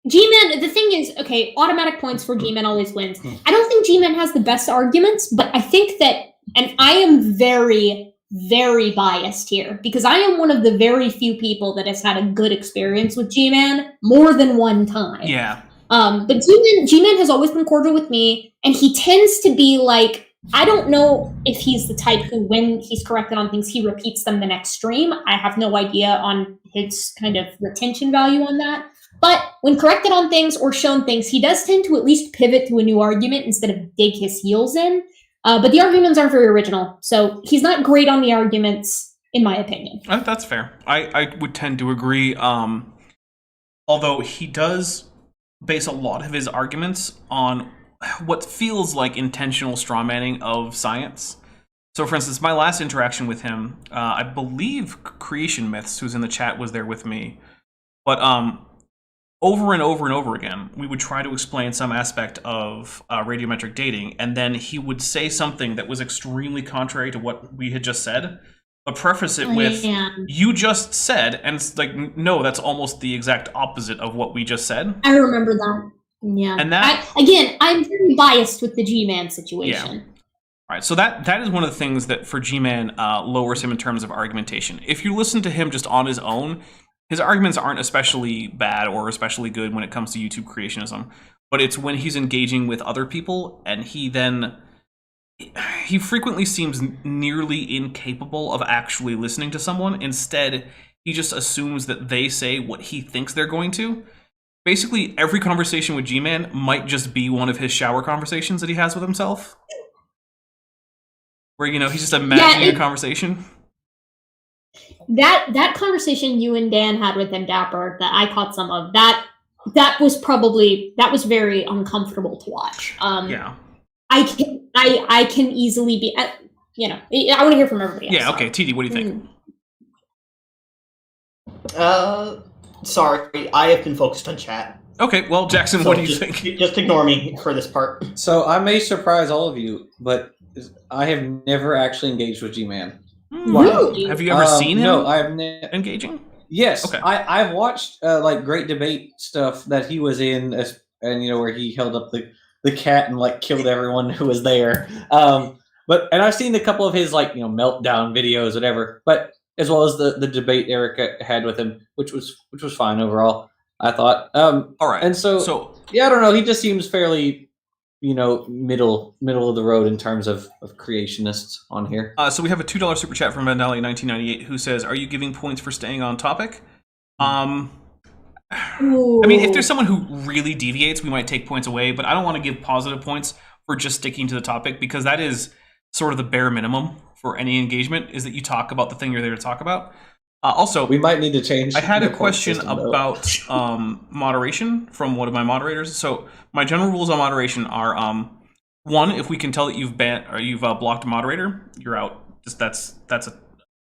G-Man, the thing is, okay, automatic points for G-Man always wins. I don't think G-Man has the best arguments, but I think that, and I am very, very biased here, because I am one of the very few people that has had a good experience with G-Man more than one time. Yeah. But G-Man has always been cordial with me, and he tends to be like, I don't know if he's the type who, when he's corrected on things, he repeats them the next stream. I have no idea on his kind of retention value on that. But when corrected on things or shown things, he does tend to at least pivot to a new argument instead of dig his heels in. But the arguments aren't very original, so he's not great on the arguments, in my opinion. That's fair. I would tend to agree. Although he does base a lot of his arguments on what feels like intentional strawmanning of science. So, for instance, my last interaction with him, I believe Creation Myths, who's in the chat, was there with me. But over and over and over again, we would try to explain some aspect of radiometric dating, and then he would say something that was extremely contrary to what we had just said, but preface it with, you just said, and it's like, no, that's almost the exact opposite of what we just said. I remember that. Yeah. And that, I'm very biased with the G-Man situation. Yeah. All right, so that is one of the things that for G-Man lowers him in terms of argumentation. If you listen to him just on his own, his arguments aren't especially bad or especially good when it comes to YouTube creationism, but it's when he's engaging with other people and he frequently seems nearly incapable of actually listening to someone. Instead, he just assumes that they say what he thinks they're going to. Basically, every conversation with G-Man might just be one of his shower conversations that he has with himself. Where, he's just imagining a conversation. That conversation you and Dan had with him, Dapper, that I caught some of, that was very uncomfortable to watch. Yeah. I can easily be, I want to hear from everybody else. Yeah, okay, TD, what do you think? Sorry, I have been focused on chat. Okay, well, Jackson, So what do you think? Just ignore me for this part. So I may surprise all of you, but I have never actually engaged with G-Man. Really? Have you ever seen him? No, I have never. Engaging? Yes, Okay. I've watched like great debate stuff that he was in, and where he held up the cat and like killed everyone who was there. And I've seen a couple of his like meltdown videos, whatever. But as well as the debate Erica had with him, which was fine overall, I thought. All right. And so yeah, I don't know. He just seems fairly middle of the road in terms of creationists on here. So we have a $2 super chat from Vandali1998 who says, "Are you giving points for staying on topic?" I mean, if there's someone who really deviates, we might take points away, but I don't want to give positive points for just sticking to the topic, because that is sort of the bare minimum for any engagement, is that you talk about the thing you're there to talk about. Also, we might need to change. I had a question about moderation from one of my moderators. So my general rules on moderation are: one, if we can tell that you've blocked a moderator, you're out. That's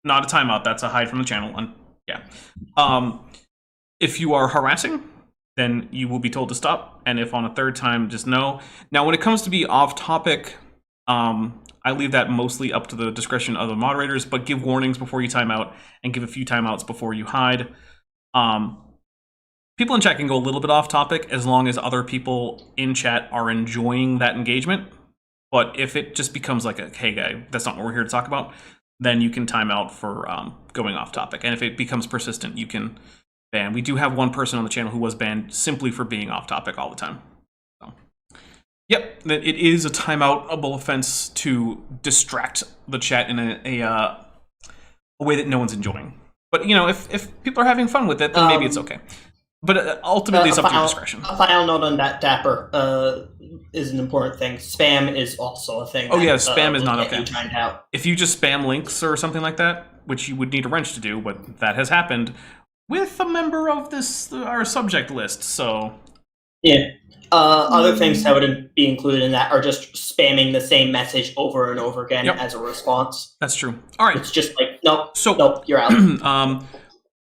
not a timeout. That's a hide from the channel. And yeah, if you are harassing, then you will be told to stop. And if on a third time, just no. Now, when it comes to be off topic, I leave that mostly up to the discretion of the moderators, but give warnings before you time out and give a few timeouts before you hide. people in chat can go a little bit off topic as long as other people in chat are enjoying that engagement. But if it just becomes like a, hey guy, that's not what we're here to talk about, then you can time out for going off topic. And if it becomes persistent, you can ban. We do have one person on the channel who was banned simply for being off topic all the time. So, yep, it is a timeoutable offense to distract the chat in a way that no one's enjoying. But, you know, if people are having fun with it, then maybe it's okay. But ultimately, it's up to your discretion. A final note on that, Dapper, is an important thing. Spam is also a thing. Oh, yeah, spam is not okay. Out. If you just spam links or something like that, which you would need a wrench to do, but that has happened with a member of our subject list, so... Yeah. Other things that would be included in that are just spamming the same message over and over again as a response. That's true. All right. It's just like, nope, you're out.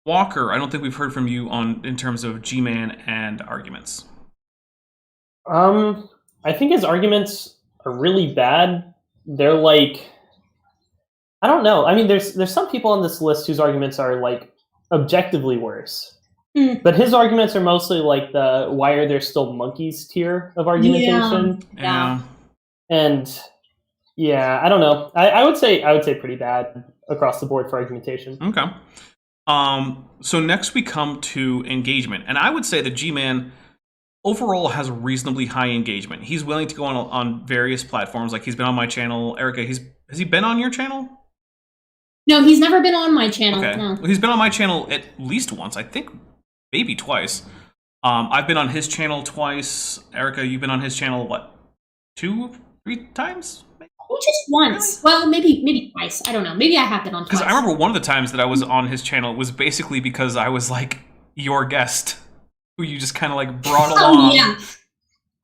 Walker, I don't think we've heard from you in terms of G-Man and arguments. I think his arguments are really bad. They're like, I don't know. I mean, there's some people on this list whose arguments are like objectively worse. But his arguments are mostly like the why are there still monkeys tier of argumentation. Yeah. And yeah, I don't know. I would say pretty bad across the board for argumentation. Okay. So next we come to engagement, and I would say that G-Man overall has reasonably high engagement. He's willing to go on various platforms, like he's been on my channel. Erica, has he been on your channel? No, he's never been on my channel. Okay. No. Well, he's been on my channel at least once, I think, maybe twice. I've been on his channel twice. Erica, you've been on his channel, what, 2-3 times? Just once. Really? Well, maybe twice. I don't know. Maybe I have been on twice. Because I remember one of the times that I was on his channel was basically because I was like your guest, who you just kind of like brought along. Oh, yeah.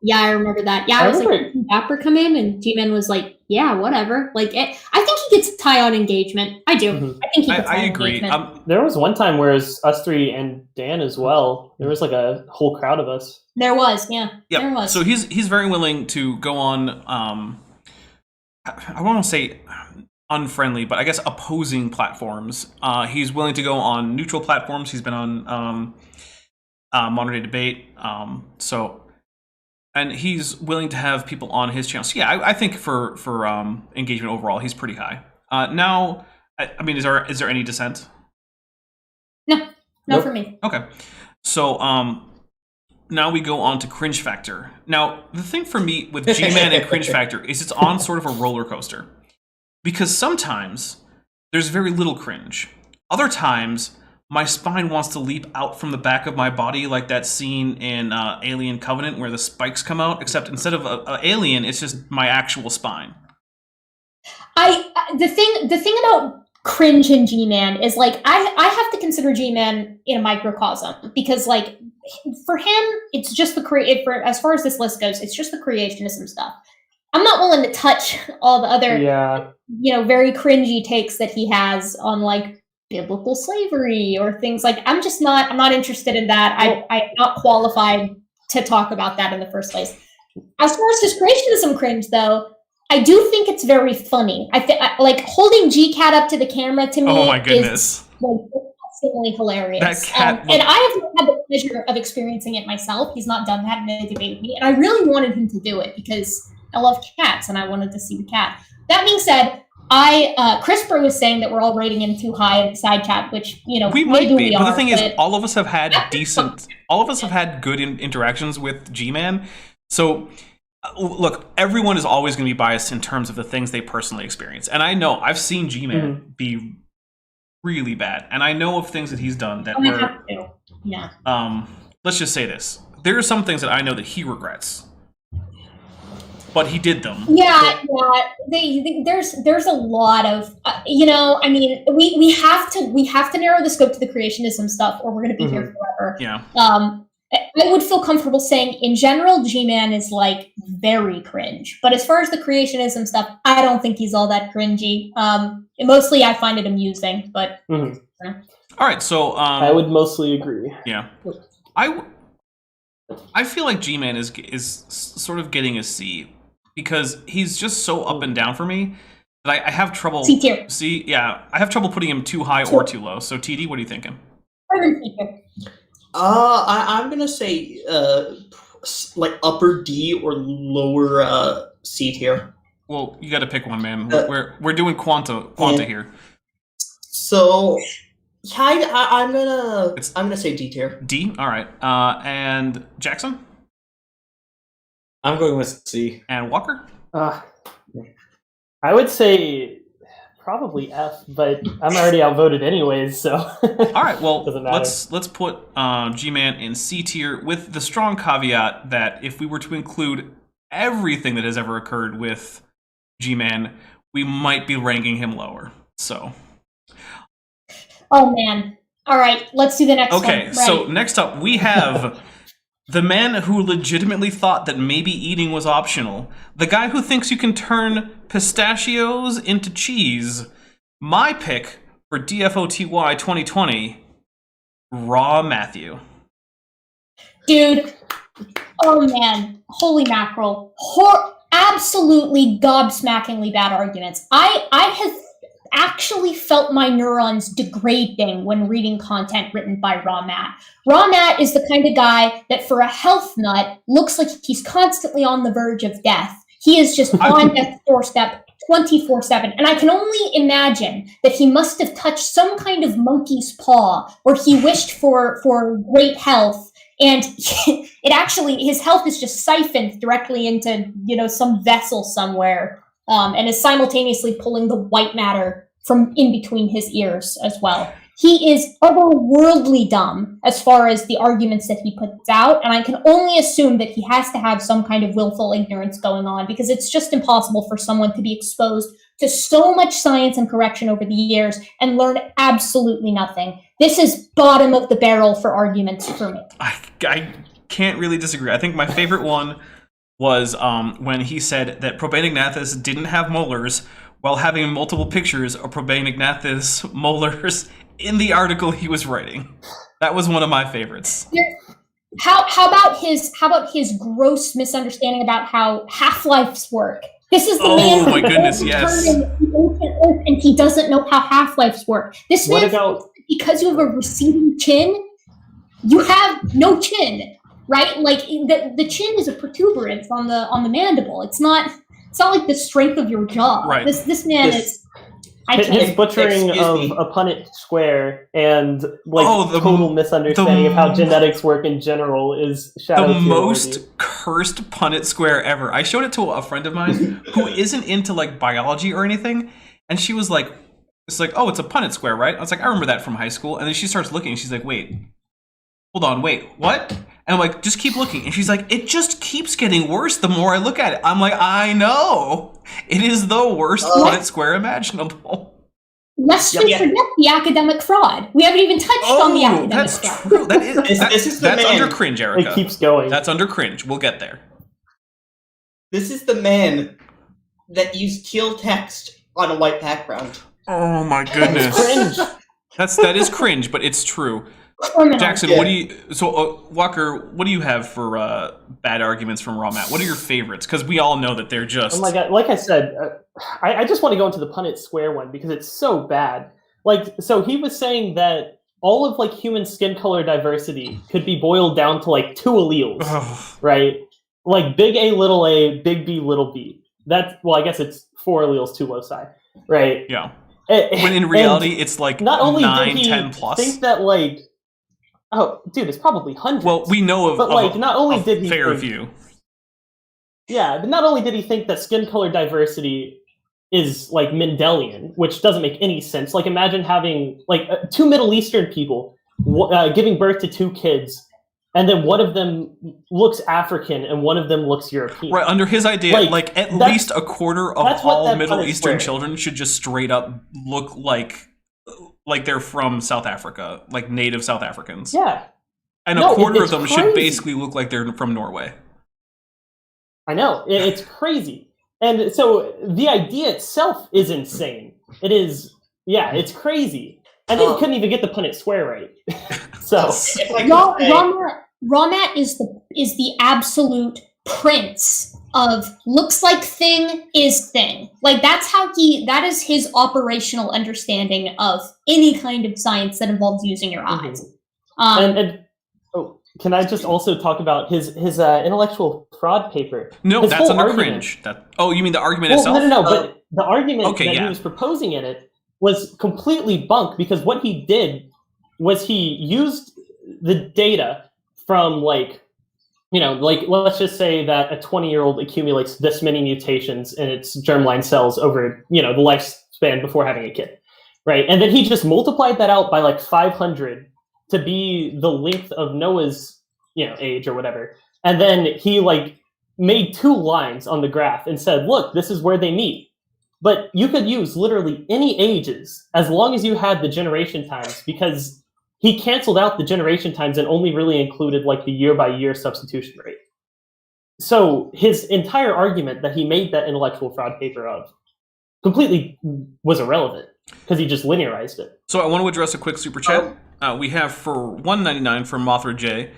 Yeah, I remember that. Yeah, I was like, Dapper come in, and G-Man was like, yeah, whatever. Like, I think he gets high on engagement. I do. Mm-hmm. I think he gets I high on agree. engagement. There was one time where it was us three and Dan as well. There was like a whole crowd of us. There was, yeah. Yep. There was. So he's very willing to go on, I won't say unfriendly, but I guess opposing platforms. He's willing to go on neutral platforms. He's been on Modern Day Debate. And he's willing to have people on his channel. So yeah, I think for engagement overall, he's pretty high. Now, I mean, is there any dissent? No, Nope. for me. Okay. So now we go on to cringe factor. Now, the thing for me with G-Man and cringe factor is it's on sort of a roller coaster. Because sometimes there's very little cringe. Other times, my spine wants to leap out from the back of my body like that scene in Alien Covenant where the spikes come out, except instead of a alien, it's just my actual spine. The thing about cringe and G-Man is like I have to consider G-Man in a microcosm because like for him it's just as far as this list goes, it's just the creationism stuff. I'm not willing to touch all the other very cringy takes that he has on like biblical slavery or things like I'm not interested in that. I'm not qualified to talk about that in the first place. As far as his creationism cringe though, I do think it's very funny. Like holding G-Cat up to the camera to me. Oh my goodness! Is like disgustingly hilarious. That cat and I have had the pleasure of experiencing it myself. He's not done that in a debate with me, and I really wanted him to do it because I love cats and I wanted to see the cat. That being said, CRISPR was saying that we're all rating him too high at side cat, which we might be. But the thing is, all of us have had good interactions with G-Man. So. Look, everyone is always going to be biased in terms of the things they personally experience. And I know, I've seen G-Man be really bad. And I know of things that he's done that were... Yeah. Let's just say this. There are some things that I know that he regrets. But he did them. Yeah. There's a lot of... I mean, we have to narrow the scope to the creationism stuff or we're going to be here forever. Yeah. I would feel comfortable saying, in general, G-Man is, like, very cringe. But as far as the creationism stuff, I don't think he's all that cringy. Mostly, I find it amusing, but... All right, so... I would mostly agree. Yeah. I feel like G-Man is sort of getting a C, because he's just so up and down for me that I have trouble... C tier. I have trouble putting him too high or too low. So, TD, what are you thinking? I'm gonna say like upper D or lower C tier. Well, you got to pick one, man. We're doing quanta here. So, yeah, I'm gonna say D tier. D. All right. And Jackson I'm going with C. and Walker. I would say probably F, but I'm already outvoted anyways, so. All right. Well, Doesn't matter. let's put G-Man in C tier with the strong caveat that if we were to include everything that has ever occurred with G-Man, we might be ranking him lower. So. Oh man. All right, let's do the next one. Okay, so next up we have the man who legitimately thought that maybe eating was optional. The guy who thinks you can turn pistachios into cheese. My pick for DFOTY 2020, Raw Matthew. Dude, oh man, holy mackerel. Absolutely gobsmackingly bad arguments. I have actually felt my neurons degrading when reading content written by Raw Matt. Raw Matt is the kind of guy that for a health nut looks like he's constantly on the verge of death. He is just on death's doorstep 24/7. And I can only imagine that he must have touched some kind of monkey's paw where he wished for great health. And it actually, his health is just siphoned directly into, some vessel somewhere. And is simultaneously pulling the white matter from in between his ears as well. He is otherworldly dumb as far as the arguments that he puts out, and I can only assume that he has to have some kind of willful ignorance going on, because it's just impossible for someone to be exposed to so much science and correction over the years and learn absolutely nothing. This is bottom of the barrel for arguments for me. I can't really disagree. I think my favorite one was when he said that Probanignathes didn't have molars while having multiple pictures of Probanignathes molars in the article he was writing. That was one of my favorites. How about his gross misunderstanding about how half-lives work? This is the man who my goodness, yes. turned in the ancient Earth, and he doesn't know how half-lives work. This man, because you have a receding chin, you have no chin. Right, like the chin is a protuberance on the mandible. It's not like the strength of your jaw. Right. This man is. His butchering of a Punnett square and the total misunderstanding of how genetics work in general is shadow the most cursed Punnett square ever. I showed it to a friend of mine who isn't into biology or anything, and she was like, "It's like, oh, it's a Punnett square, right?" I was like, "I remember that from high school." And then she starts looking, and she's like, "Wait, hold on, wait, what?" And I'm like, just keep looking. And she's like, it just keeps getting worse the more I look at it. I'm like, I know. It is the worst Punnett square imaginable. Let's just forget the academic fraud. We haven't even touched on the academic fraud. That's true. That's under cringe, Erica. It keeps going. That's under cringe. We'll get there. This is the man that used teal text on a white background. Oh my goodness. Cringe. That is cringe, but it's true. Jackson, Walker, what do you have for bad arguments from Raw Matt? What are your favorites? Because we all know that they're just... Oh my god, like I said, I just want to go into the Punnett square one because it's so bad. So he was saying that all of human skin color diversity could be boiled down to 2 alleles, right? Big A, little a, big B, little b. I guess it's 4 alleles, 2 loci, right? Yeah. When in reality, it's not only 9, did he 10 plus. Think that oh, dude, it's probably hundreds. Well, we know of not only did he fair few. Yeah, but not only did he think that skin color diversity is Mendelian, which doesn't make any sense. Imagine having 2 Middle Eastern people giving birth to 2 kids, and then one of them looks African and one of them looks European. Right, under his idea, at least a quarter of all Middle Eastern children should just straight up look like they're from South Africa, native South Africans. Yeah. And a quarter of them should basically look like they're from Norway. I know. It's crazy. And so the idea itself is insane. It is, it's crazy. And then you couldn't even get the Punnett square right. So Raw Matt is the absolute prince of looks like thing is thing. That is his operational understanding of any kind of science that involves using your eyes. And can I just also talk about his intellectual fraud paper? No, His that's whole under argument- cringe. You mean the argument Well, itself? no, but the argument Okay, that yeah. he was proposing in it was completely bunk, because what he did was he used the data from, like, let's just say that a 20-year-old accumulates this many mutations in its germline cells over, the lifespan before having a kid, right? And then he just multiplied that out by like 500 to be the length of Noah's, age or whatever. And then he made 2 lines on the graph and said, look, this is where they meet. But you could use literally any ages as long as you had the generation times, because he canceled out the generation times and only really included the year-by-year substitution rate. So his entire argument that he made that intellectual fraud paper of completely was irrelevant, because he just linearized it. So I want to address a quick super chat. We have for $1.99 from Mothra J.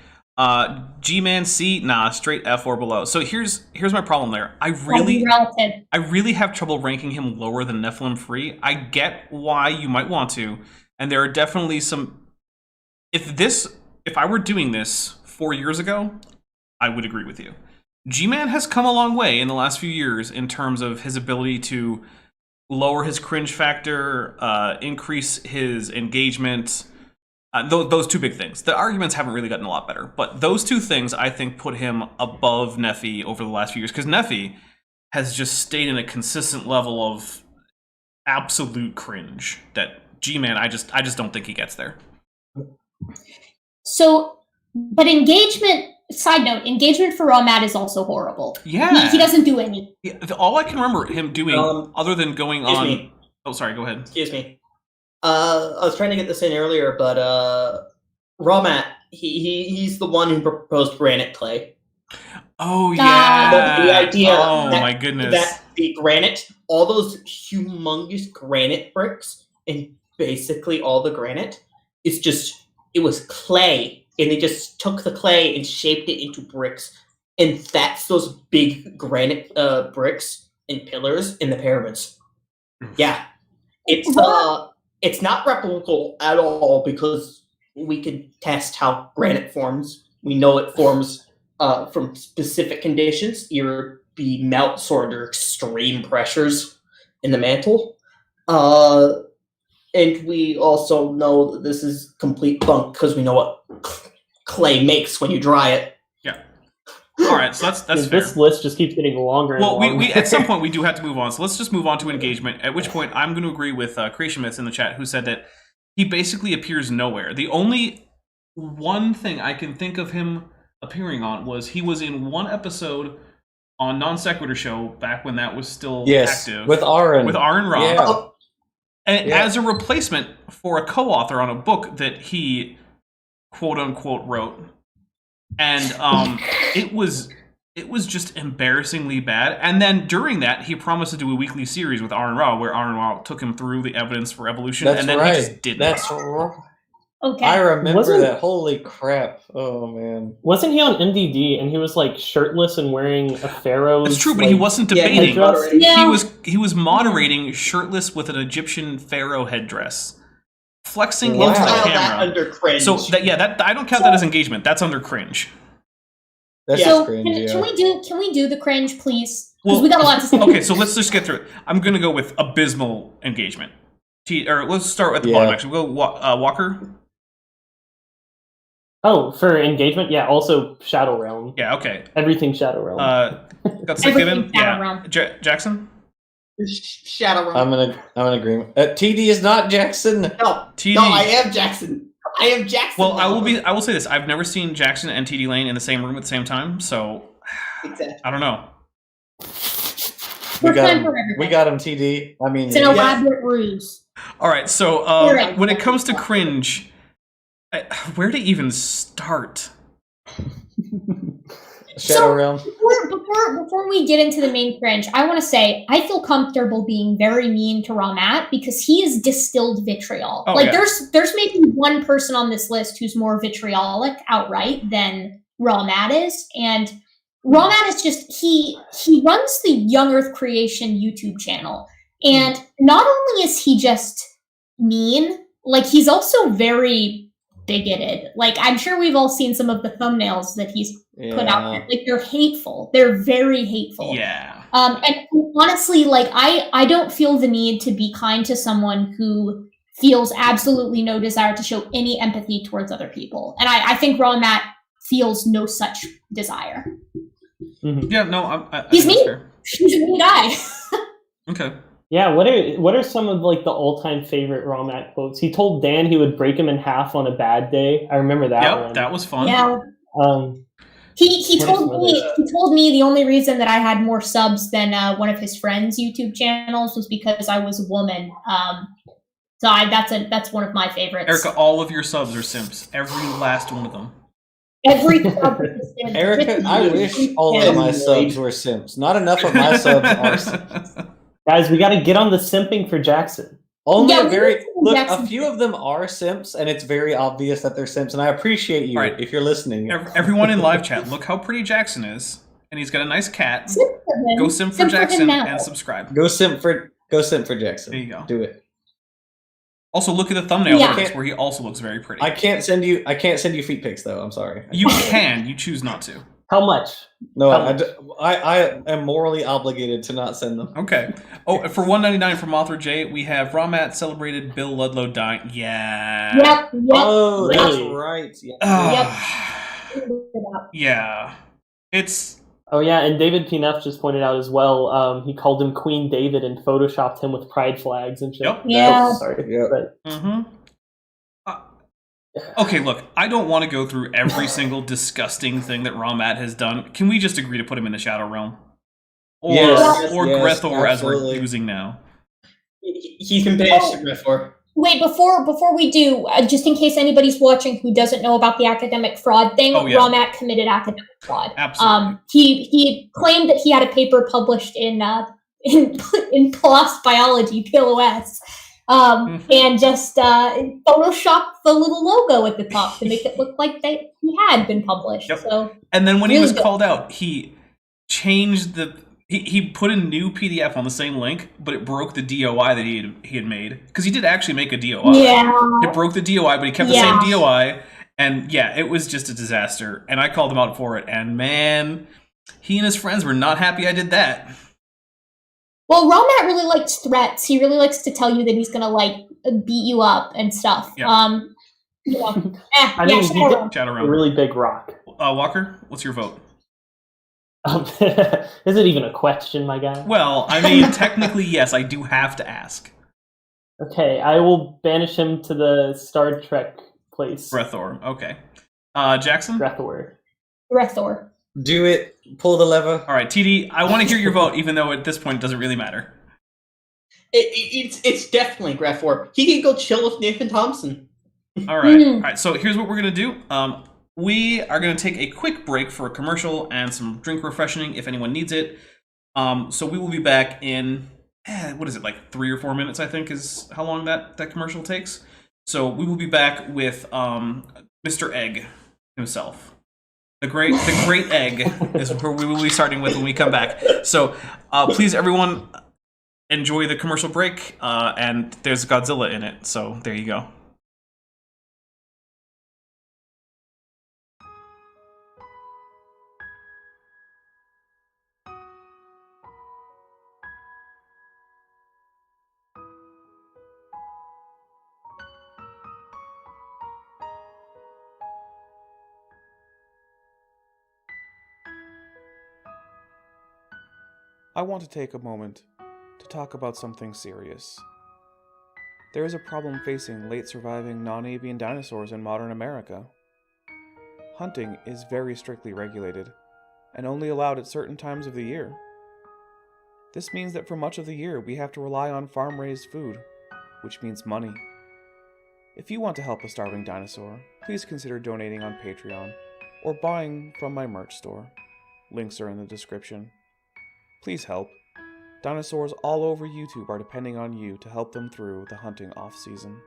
G-Man C, nah, straight F or below. So here's my problem there. I really have trouble ranking him lower than NephilimFree. I get why you might want to, and there are definitely some. If I were doing this 4 years ago, I would agree with you. G-Man has come a long way in the last few years in terms of his ability to lower his cringe factor, increase his engagement. Those 2 big things. The arguments haven't really gotten a lot better, but those 2 things I think put him above Nephi over the last few years, because Nephi has just stayed in a consistent level of absolute cringe that G-Man, I just don't think he gets there. So, but side note, engagement for Raw Matt is also horrible. Yeah. He doesn't do any. Yeah, all I can remember him doing, other than going on... me. Oh, sorry, go ahead. Excuse me. I was trying to get this in earlier, but Raw Matt, he's the one who proposed granite clay. Oh, yeah. The idea my goodness. that the granite, all those humongous granite bricks, and basically all the granite, it was clay, and they just took the clay and shaped it into bricks, and that's those big granite bricks and pillars in the pyramids. Yeah, it's not replicable at all, because we can test how granite forms. We know it forms from specific conditions, either be melts or under extreme pressures in the mantle. And we also know that this is complete bunk, because we know what clay makes when you dry it. Yeah. All right, so that's fair. This list just keeps getting longer and longer. Well, we at some point we do have to move on, so let's just move on to engagement, at which point I'm going to agree with Creationist in the chat, who said that he basically appears nowhere. The only one thing I can think of him appearing on was he was in one episode on Non Sequitur Show back when that was still active. With Aaron. With Aaron Ra. Yeah. And as a replacement for a co-author on a book that he quote-unquote wrote. And it was just embarrassingly bad. And then during that, he promised to do a weekly series with Aaron Ra, where Aaron Ra took him through the evidence for evolution, That's and then right. he just didn't. That's right. Okay. I remember Wasn't- that. Holy crap. Oh, man. Wasn't he on MDD and he was shirtless and wearing a pharaoh's? That's true, but he wasn't debating. headdress? Yeah. He was moderating shirtless with an Egyptian pharaoh headdress, flexing Wow. into the File that camera. under cringe. So that I don't count that as engagement. That's under cringe. That's Yeah. just So cringe, can yeah. we do the cringe, please? Because Well, we got a lot to say. Okay, so let's just get through it. I'm gonna go with abysmal engagement. Or let's start at the bottom. Actually, we'll go Walker. Oh, for engagement, yeah. Also, Shadow Realm. Yeah. Okay. Everything Shadow Realm. Got sick Everything given. Shadow Yeah. Realm. Jackson. Shadow I'm in agreement. TD is not Jackson. No, TD. no, I am Jackson. I am Jackson. Well, now. I will say this. I've never seen Jackson and TDlane in the same room at the same time, so Exactly. I don't know. We got time him. for everything. We got him, TD. I mean, It's an elaborate ruse. All right, so You're right. when it comes to cringe, where to even start? Shadow Realm. Before we get into the main cringe, I want to say I feel comfortable being very mean to Ramat because he is distilled vitriol. Oh, yeah. There's maybe one person on this list who's more vitriolic outright than Ramat is, and Ramat is just he runs the Young Earth Creation YouTube channel, and not only is he just mean, like he's also very bigoted. Like, I'm sure we've all seen some of the thumbnails that he's put out there. Yeah. Like, they're hateful. They're very hateful. Yeah. And honestly, like, I don't feel the need to be kind to someone who feels absolutely no desire to show any empathy towards other people. And I think Raw Matt feels no such desire. Yeah, no, I He's think that's mean. fair. He's a mean guy. Okay. Yeah, what are some of like the all-time favorite Raw Matt quotes? He told Dan he would break him in half on a bad day. I remember that Yep, one. that was fun. Yeah. Um, He What are some told me the only reason that I had more subs than one of his friends' YouTube channels was because I was a woman. So that's one of my favorites. Erica, all of your subs are simps. Every last one of them. Every sub is a simp. Erica, I wish all of my subs were simps. Not enough of my subs are simps. guys, we got to get on the simping for Jackson. Only Yeah, a very look. Jackson. A few of them are simps, and it's very obvious that they're simps. And I appreciate you Right. if you're listening. Everyone in live chat, look how pretty Jackson is. And he's got a nice cat. Simp for him. Go simp for Simp him Jackson now. and subscribe. Go simp for Jackson. There you go. Do it. Also, look at the thumbnail Yeah. for this, where he also looks very pretty. I can't send you feet pics though. I'm sorry. You can. You choose not to. How much? No, How I am morally obligated to not send them. Okay. Oh, for $1.99 from Author J, we have Raw Matt celebrated Bill Ludlow dying. Yeah. Yep. Oh, that's Really? right. Yeah. Yeah. It's. Oh yeah, and David P. Neff just pointed out as well. He called him Queen David and photoshopped him with pride flags and shit. Yep. Yeah. Sorry. Yep. But Mm-hmm. Okay, look, I don't want to go through every single disgusting thing that Raw Matt has done. Can we just agree to put him in the Shadow Realm? Or, Yes, or yes, Grethor, as we're absolutely. using now. He's been banished to Griffor. Wait, before we do, just in case anybody's watching who doesn't know about the academic fraud thing, Oh, yeah. Raw Matt committed academic fraud. Absolutely. He claimed that he had a paper published in PLOS Biology, PLOS, and just photoshopped the little logo at the top to make it look like he had been published. Yep. So And then when he really was good. called out, he changed the... He put a new PDF on the same link, but it broke the DOI that he had made. Because he did actually make a DOI. yeah, It broke the DOI, but he kept the Yeah. same DOI. And yeah, it was just a disaster. And I called him out for it. And man, he and his friends were not happy I did that. well, Raw Matt really likes threats. He really likes to tell you that he's gonna like beat you up and stuff. Yeah. You know, I mean, he Shadow did- Realm. Shadow a Realm. really big rock. Walker, what's your vote? Is it even a question, my guy? Well, I mean, technically, yes, I do have to ask. Okay, I will banish him to the Star Trek place. Grethor, okay. Jackson? Grethor. Grethor. Do it. Pull the lever. All right, TD, I want to hear your vote, even though at this point it doesn't really matter. It's definitely Griffor. He can go chill with Nick and Thompson. All right, all right. So here's what we're gonna do. We are gonna take a quick break for a commercial and some drink refreshing if anyone needs it. So we will be back in what is it, like 3 or 4 minutes? I think is how long that commercial takes. So we will be back with Mr. Egg himself. The great Egg is where we will be starting with when we come back. So please, everyone, enjoy the commercial break. And there's Godzilla in it. So there you go. I want to take a moment to talk about something serious. There is a problem facing late surviving non-avian dinosaurs in modern America. Hunting is very strictly regulated and only allowed at certain times of the year. This means that for much of the year we have to rely on farm-raised food, which means money. If you want to help a starving dinosaur, please consider donating on Patreon or buying from my merch store. Links are in the description. Please help. Dinosaurs all over YouTube are depending on you to help them through the hunting off-season.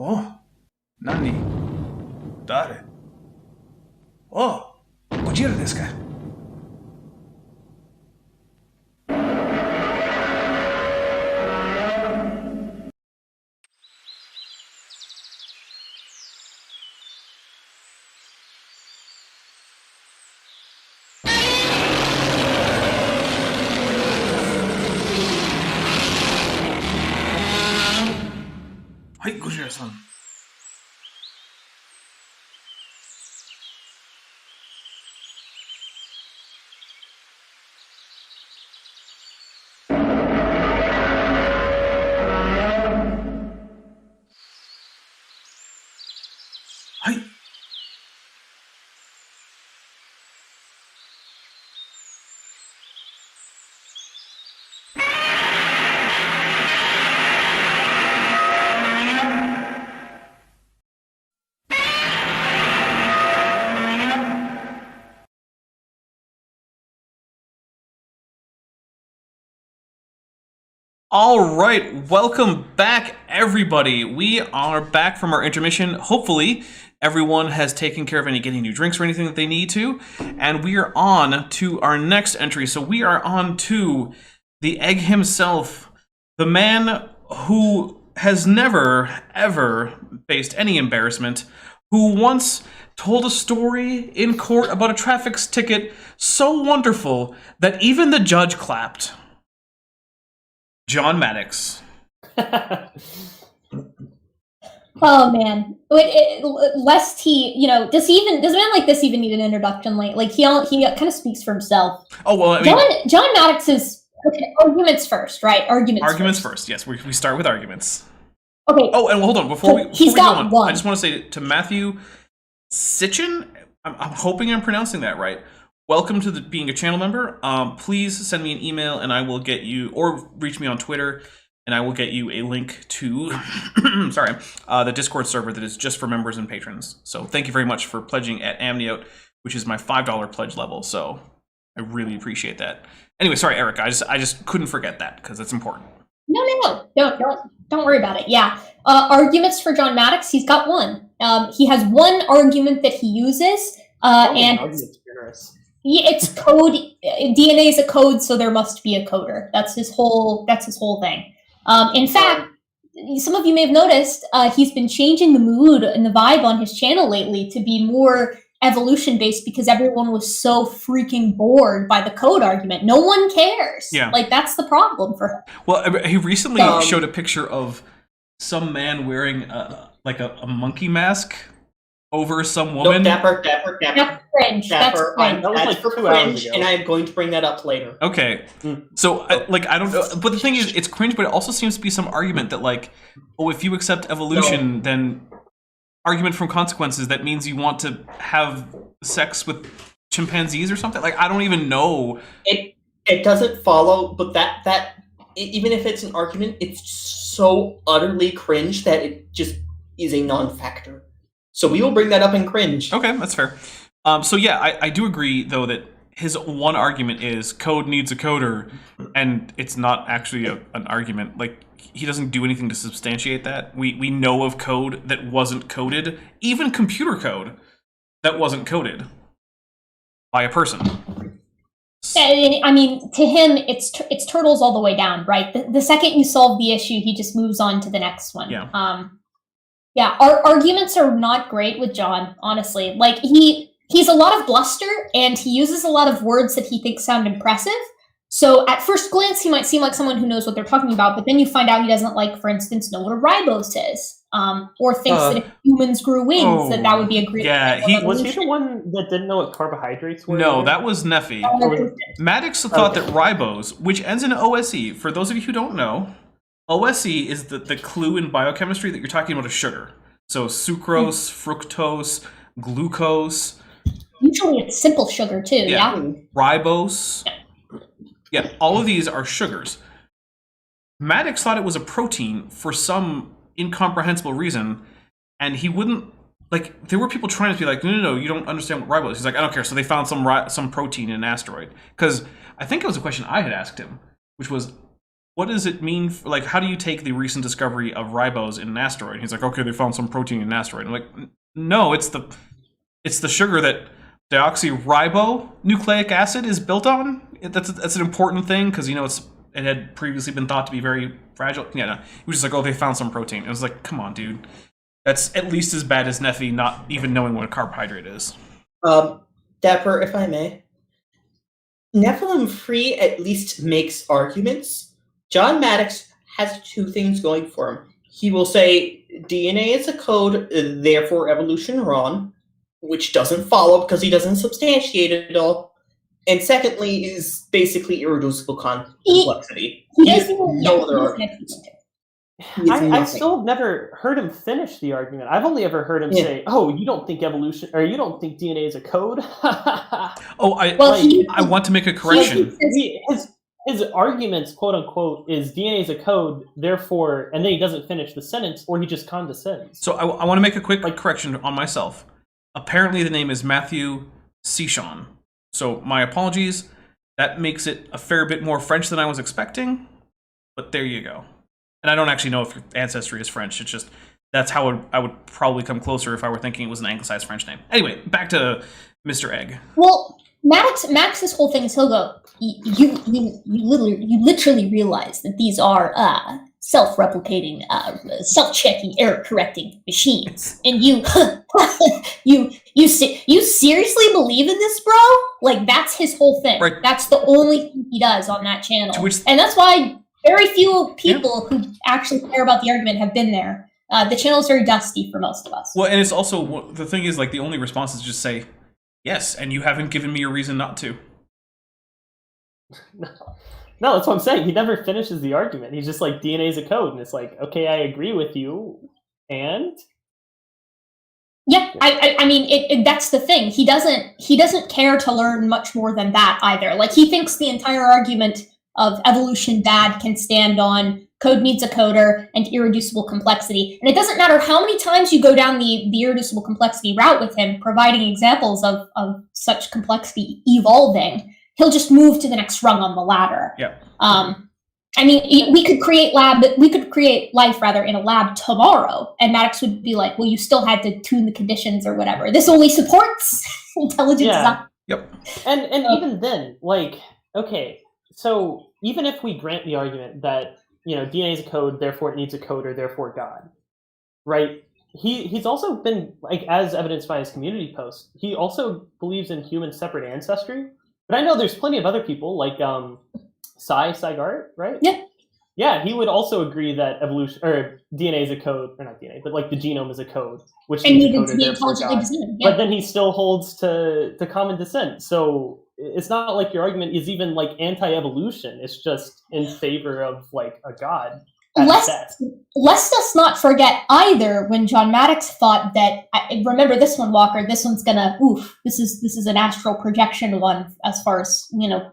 Oh, Nani? Dare? Oh, Kojira desu ka? Hai, Kojira-san. Hai. All right, welcome back, everybody. We are back from our intermission. Hopefully, everyone has taken care of getting new drinks or anything that they need to, and we are on to our next entry. So we are on to the egg himself, the man who has never, ever faced any embarrassment, who once told a story in court about a traffic ticket so wonderful that even the judge clapped. John Maddox. Oh man, lest he, does a man like this even need an introduction? Like he kind of speaks for himself. Oh well, I mean, John Maddox is okay. Arguments first, right? Arguments first. Yes, we start with arguments. Okay. Oh, and hold on before we go on. One. I just want to say to Matthew Sitchin, I'm hoping I'm pronouncing that right. Welcome to being a channel member. Please send me an email and I will get you, or reach me on Twitter and I will get you a link to, the Discord server that is just for members and patrons. So thank you very much for pledging at Amniote, which is my $5 pledge level. So I really appreciate that. Anyway, sorry, Eric. I just couldn't forget that because it's important. No. Don't worry about it. Yeah. Arguments for John Maddox. He's got one. He has one argument that he uses, and it's code. DNA is a code, so there must be a coder. That's his whole thing. In fact, some of you may have noticed he's been changing the mood and the vibe on his channel lately to be more evolution based because everyone was so freaking bored by the code argument. No one cares. Yeah. Like that's the problem for him. Well, he recently showed a picture of some man wearing a monkey mask over some woman. No, dapper. That's cringe. That's cringe. That was like for 2 hours cringe, ago. and I am going to bring that up later. Okay, so I don't know, but the thing is, it's cringe, but it also seems to be some argument that if you accept evolution, then argument from consequences, that means you want to have sex with chimpanzees or something. I don't even know. It doesn't follow, but that even if it's an argument, it's so utterly cringe that it just is a non-factor. So we will bring that up in cringe. Okay, that's fair. So yeah, I do agree, though, that his one argument is code needs a coder, and it's not actually an argument. He doesn't do anything to substantiate that. We know of code that wasn't coded, even computer code that wasn't coded by a person. I mean, to him, it's turtles all the way down, right? The second you solve the issue, he just moves on to the next one. Yeah. Yeah, our arguments are not great with John, honestly. He's a lot of bluster, and he uses a lot of words that he thinks sound impressive. So at first glance, he might seem like someone who knows what they're talking about, but then you find out he doesn't, for instance, know what a ribose is, or thinks that if humans grew wings, that would be a great. Yeah, was he the one that didn't know what carbohydrates were? No, that was Nephi. Maddox thought that ribose, which ends in OSE, for those of you who don't know, OSE is the clue in biochemistry that you're talking about a sugar. So sucrose, fructose, glucose. Usually it's simple sugar too, yeah? Ribose. Yeah, all of these are sugars. Maddox thought it was a protein for some incomprehensible reason, and he wouldn't, there were people trying to be like, no, you don't understand what ribose is. He's like, I don't care. So they found some protein in an asteroid. Because I think it was a question I had asked him, which was, what does it mean? Like, how do you take the recent discovery of ribose in an asteroid? And he's like, okay, they found some protein in an asteroid. I'm like, no, it's the sugar that deoxyribonucleic acid is built on. That's an important thing because it had previously been thought to be very fragile. Yeah, no. He was just like, oh, they found some protein. It was like, come on, dude. That's at least as bad as Nephi not even knowing what a carbohydrate is. Dapper, if I may. NephilimFree at least makes arguments. John Maddox has two things going for him. He will say DNA is a code, therefore evolution wrong, which doesn't follow because he doesn't substantiate it at all. And secondly, is basically irreducible complexity. He has no other argument. I still have never heard him finish the argument. I've only ever heard him say, "Oh, you don't think evolution, or you don't think DNA is a code?" I want to make a correction. His arguments, quote unquote, is DNA is a code, therefore, and then he doesn't finish the sentence, or he just condescends. So I want to make a quick correction on myself. Apparently, the name is Matthew Cichon. So my apologies. That makes it a fair bit more French than I was expecting. But there you go. And I don't actually know if your ancestry is French. It's just that's how I would probably come closer if I were thinking it was an anglicized French name. Anyway, back to Mr. Egg. Well, Max's whole thing is he'll go, you literally realize that these are self-replicating, self-checking, error-correcting machines, and you seriously believe in this, bro? Like, that's his whole thing. Right. That's the only thing he does on that channel, which, and that's why very few people who actually care about the argument have been there. The channel is very dusty for most of us. Well, and it's also, the thing is, like, the only response is just say, yes, and you haven't given me a reason not to. No, that's what I'm saying. He never finishes the argument. He's just like, DNA is a code, and it's like, okay, I agree with you, and? Yeah, I mean, that's the thing. He doesn't care to learn much more than that either. Like, he thinks the entire argument of evolution bad can stand on code needs a coder and irreducible complexity. And it doesn't matter how many times you go down the irreducible complexity route with him, providing examples of such complexity evolving, he'll just move to the next rung on the ladder. Yeah. I mean, we could create life in a lab tomorrow, and Maddox would be like, well, you still had to tune the conditions or whatever. This only supports intelligent design. Yep. And even then, like, okay, so even if we grant the argument that, DNA is a code, therefore it needs a coder, therefore God, right? He's also been, like, as evidenced by his community post, he also believes in human separate ancestry. But I know there's plenty of other people, like Sagart, right? Yeah. Yeah, he would also agree that evolution, or DNA is a code, or not DNA, but like the genome is a code, which needs a coder, therefore God. But then he still holds to common descent. So it's not like your argument is even like anti-evolution. It's just in favor of like a god. Let's us not forget either when John Maddox thought that, remember this one, Walker, this one's gonna, this is an astral projection one as far as,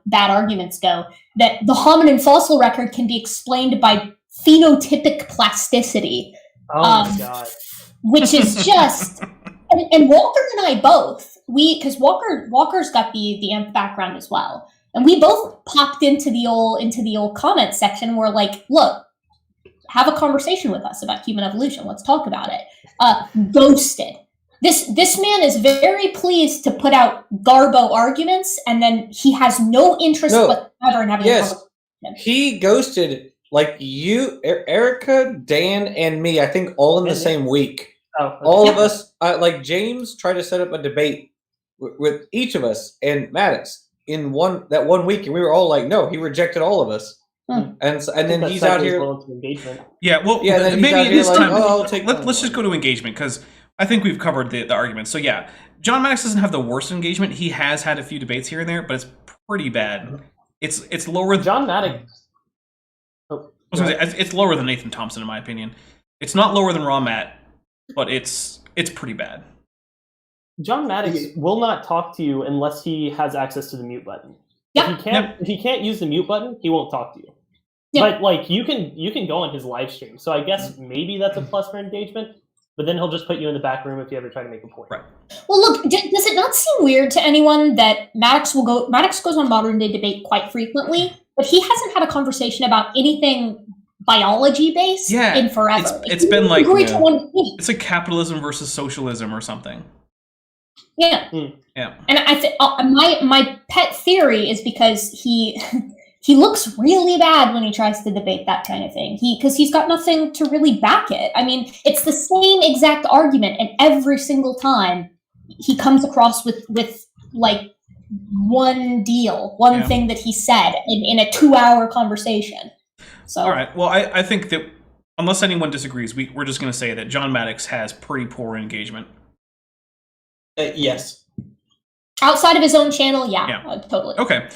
bad arguments go, that the hominin fossil record can be explained by phenotypic plasticity. Oh my God. Which is just, and Walker and I both, because Walker's got the AMP background as well, and we both popped into the old comment section where like, look, have a conversation with us about human evolution. Let's talk about it. Ghosted. This man is very pleased to put out garbo arguments, and then he has no interest whatsoever in having a conversation. He ghosted like you, Erica, Dan, and me. I think all in the same week. All of us, like James, tried to set up a debate with each of us and Maddox in that one week, and we were all like, no. He rejected all of us. And then he's out here. Yeah, well, maybe it is time. Let's just go to engagement because I think we've covered the argument. So yeah, John Maddox doesn't have the worst engagement. He has had a few debates here and there, but it's pretty bad. It's lower than John Maddox. It's lower than Nathan Thompson in my opinion. It's not lower than Raw Matt, but it's pretty bad. John Maddox will not talk to you unless he has access to the mute button. Yeah. If he can't use the mute button, he won't talk to you. Yeah. But like you can go on his live stream. So I guess maybe that's a plus for engagement. But then he'll just put you in the back room if you ever try to make a point. Right. Well, look, does it not seem weird to anyone that Maddox goes on Modern Day Debate quite frequently, but he hasn't had a conversation about anything biology based in forever. It's been like it's like capitalism versus socialism or something. Yeah. Yeah. And I think my pet theory is because he looks really bad when he tries to debate that kind of thing. Because he's got nothing to really back it. I mean, it's the same exact argument, and every single time he comes across with like one thing that he said in a 2-hour conversation. So all right. Well, I think that unless anyone disagrees, we're just going to say that John Maddox has pretty poor engagement. Yes. Outside of his own channel, totally. Okay.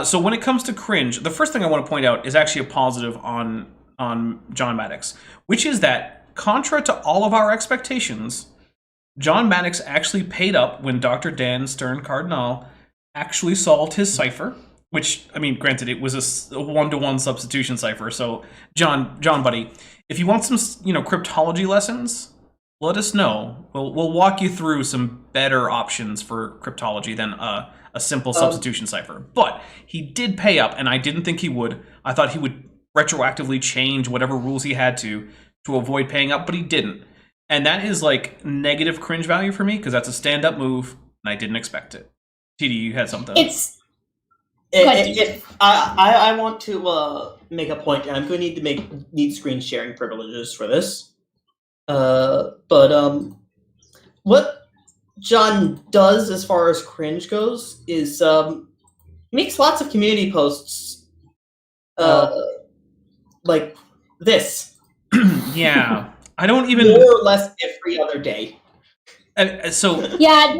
So when it comes to cringe, the first thing I want to point out is actually a positive on John Maddox, which is that, contra to all of our expectations, John Maddox actually paid up when Dr. Dan Stern Cardinal actually solved his cipher, which, I mean, granted, it was a 1-to-1 substitution cipher. So, John, buddy, if you want some, cryptology lessons, let us know. We'll walk you through some better options for cryptology than a simple substitution cipher. But he did pay up, and I didn't think he would. I thought he would retroactively change whatever rules he had to avoid paying up, but he didn't. And that is like negative cringe value for me, because that's a stand-up move, and I didn't expect it. TD, you had something. I want to make a point, and I'm going to need screen sharing privileges for this. But what John does as far as cringe goes is makes lots of community posts like this. Yeah, I don't even more or less every other day. So yeah,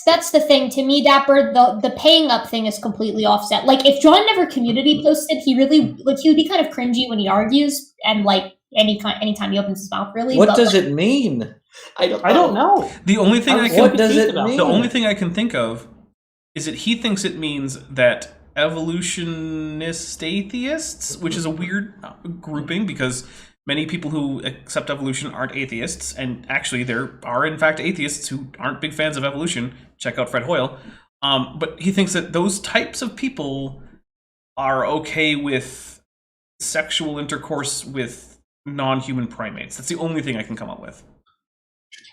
that's the thing. To me, Dapper, the paying up thing is completely offset. Like, if John never community posted, he would be kind of cringy when he argues, and like anytime he opens his mouth, really. What does it mean? I don't know. The only thing What does it mean? The only thing I can think of is that he thinks it means that evolutionist atheists, which is a weird grouping because many people who accept evolution aren't atheists, and actually there are in fact atheists who aren't big fans of evolution. Check out Fred Hoyle. But he thinks that those types of people are okay with sexual intercourse with non-human primates. That's the only thing I can come up with.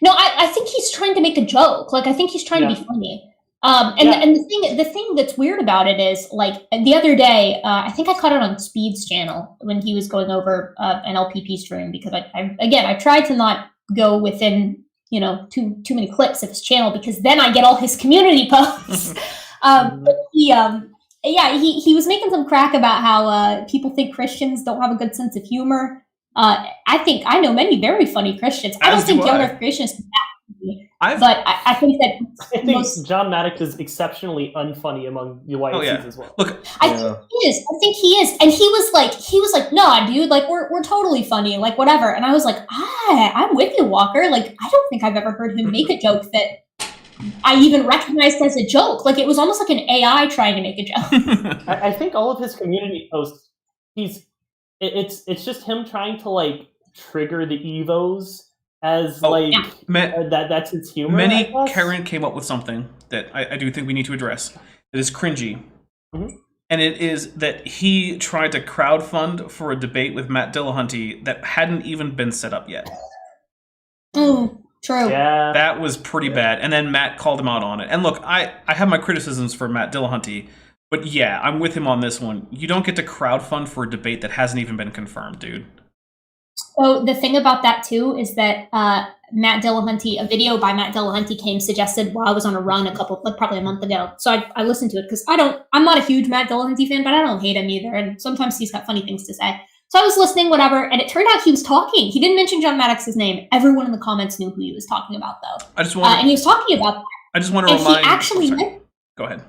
No, I think he's trying to make a joke. Like, I think he's trying to be funny. And the thing that's weird about it is, like, the other day, I think I caught it on Speed's channel when he was going over an LPP stream, because I tried to not go within, too many clips of his channel, because then I get all his community posts. But he was making some crack about how people think Christians don't have a good sense of humor. I know many very funny Christians. I don't think Young Earth Creationists is that funny. But I think that John Maddox is exceptionally unfunny among UYCs as well. Look, I think he is. And he was like, nah, dude, like we're totally funny, like whatever. And I was like, I'm with you, Walker. Like, I don't think I've ever heard him make a joke that I even recognized as a joke. Like, it was almost like an AI trying to make a joke. I think all of his community posts, it's just him trying to like trigger the evos as that's its humor. Karen came up with something that I do think we need to address that is cringy. Mm-hmm. And it is that he tried to crowdfund for a debate with Matt Dillahunty that hadn't even been set up yet. True. Yeah. That was pretty bad. And then Matt called him out on it. And look, I have my criticisms for Matt Dillahunty, but yeah, I'm with him on this one. You don't get to crowdfund for a debate that hasn't even been confirmed, dude. So the thing about that too is that Matt Dillahunty, a video by Matt Dillahunty came suggested while I was on a run probably a month ago. So I listened to it because I'm not a huge Matt Dillahunty fan, but I don't hate him either. And sometimes he's got funny things to say. So I was listening, whatever, and it turned out he was talking. He didn't mention John Maddox's name. Everyone in the comments knew who he was talking about, though. And he was talking about that. I just want to remind. He actually go ahead.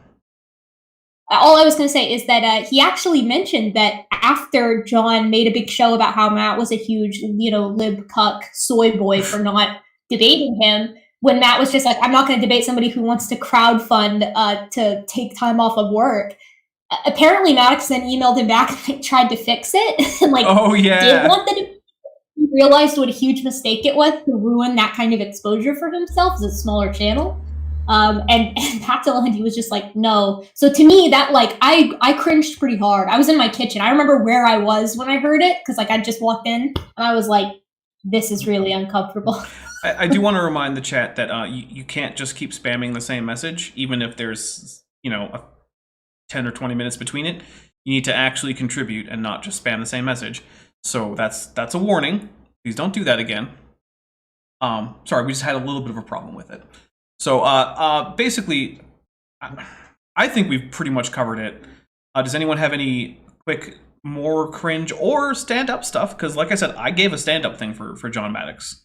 All I was going to say is that he actually mentioned that after John made a big show about how Matt was a huge, lib cuck soy boy for not debating him, when Matt was just like, I'm not going to debate somebody who wants to crowdfund to take time off of work. Apparently, Maddox then emailed him back and tried to fix it. And did want the debate. He realized what a huge mistake it was to ruin that kind of exposure for himself as a smaller channel. And Pat he was just like, no. So to me, that like I cringed pretty hard. I was in my kitchen. I remember where I was when I heard it because like I just walked in and I was like, this is really uncomfortable. I do want to remind the chat that you can't just keep spamming the same message, even if there's 10 or 20 minutes between it. You need to actually contribute and not just spam the same message. So that's a warning. Please don't do that again. Sorry, we just had a little bit of a problem with it. So basically, I think we've pretty much covered it. Does anyone have any quick, more cringe or stand-up stuff? Because like I said, I gave a stand-up thing for John Maddox.